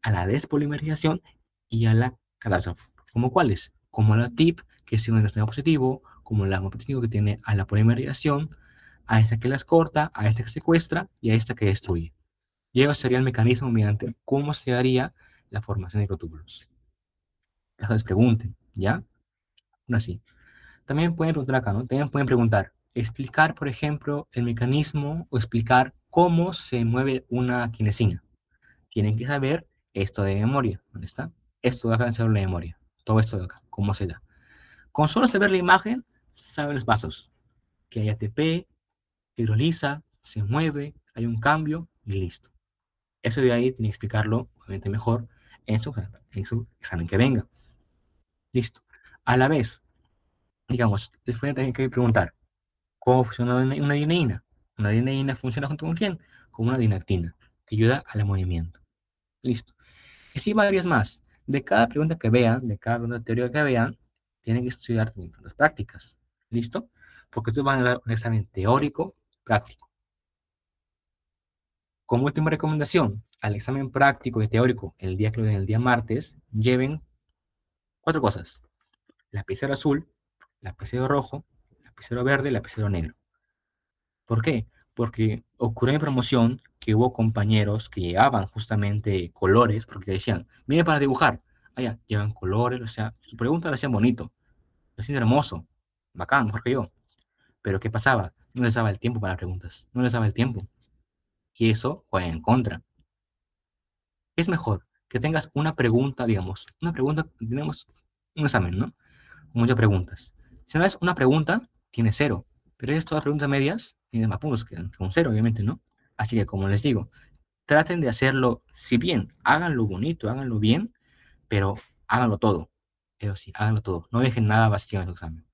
S1: a la despolimerización y a la catástrofe. ¿Como cuáles? Como la TIP, que es un neutrino positivo, como la positivo que tiene a la polimerización, a esta que las corta, a esta que secuestra y a esta que destruye. Y eso sería el mecanismo mediante cómo se haría la formación de microtúbulos. Eso les pregunten, ¿ya? No así. También pueden preguntar acá, ¿no? También pueden preguntar, explicar, por ejemplo, el mecanismo o explicar cómo se mueve una kinesina. Tienen que saber esto de memoria. ¿Dónde está? Esto de acá en célula de memoria. Todo esto de acá. ¿Cómo se da? Con solo saber la imagen, saben los pasos. Que hay ATP, hidroliza, se mueve, hay un cambio y listo. Eso de ahí tiene que explicarlo, obviamente mejor, en su examen que venga. Listo. A la vez, digamos, después también hay que preguntar, ¿cómo funciona una dineína? Una dineína funciona junto con quién? Con una dinactina, que ayuda al movimiento. Listo. Y así varias más. De cada pregunta que vean, de cada pregunta teórica que vean, tienen que estudiar también las prácticas. ¿Listo? Porque ustedes van a dar un examen teórico, práctico. Como última recomendación, al examen práctico y teórico, el día martes, lleven cuatro cosas. Lapicero azul, lapicero rojo, lapicero verde, lapicero negro. ¿Por qué? Porque ocurrió en promoción que hubo compañeros que llevaban justamente colores, porque decían, viene para dibujar. Allá, llevan colores, o sea, su pregunta lo hacían bonito, lo hacían hermoso, bacán, mejor que yo. Pero ¿qué pasaba? No les daba el tiempo para las preguntas, no les daba el tiempo. Y eso juega en contra. Es mejor que tengas una pregunta, digamos, una pregunta, tenemos un examen, ¿no? Muchas preguntas. Si no es una pregunta, tienes cero. Pero es todas preguntas medias, tienes más puntos que un cero, obviamente, ¿no? Así que, como les digo, traten de hacerlo, si bien, háganlo bonito, háganlo bien, pero háganlo todo. Eso sí, háganlo todo. No dejen nada vacío en el examen,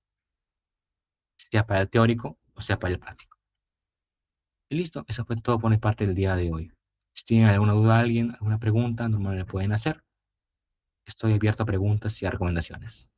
S1: sea para el teórico o sea para el práctico. Y listo, eso fue todo por mi parte del día de hoy. Si tienen alguna duda alguien, alguna pregunta, normalmente pueden hacer. Estoy abierto a preguntas y a recomendaciones.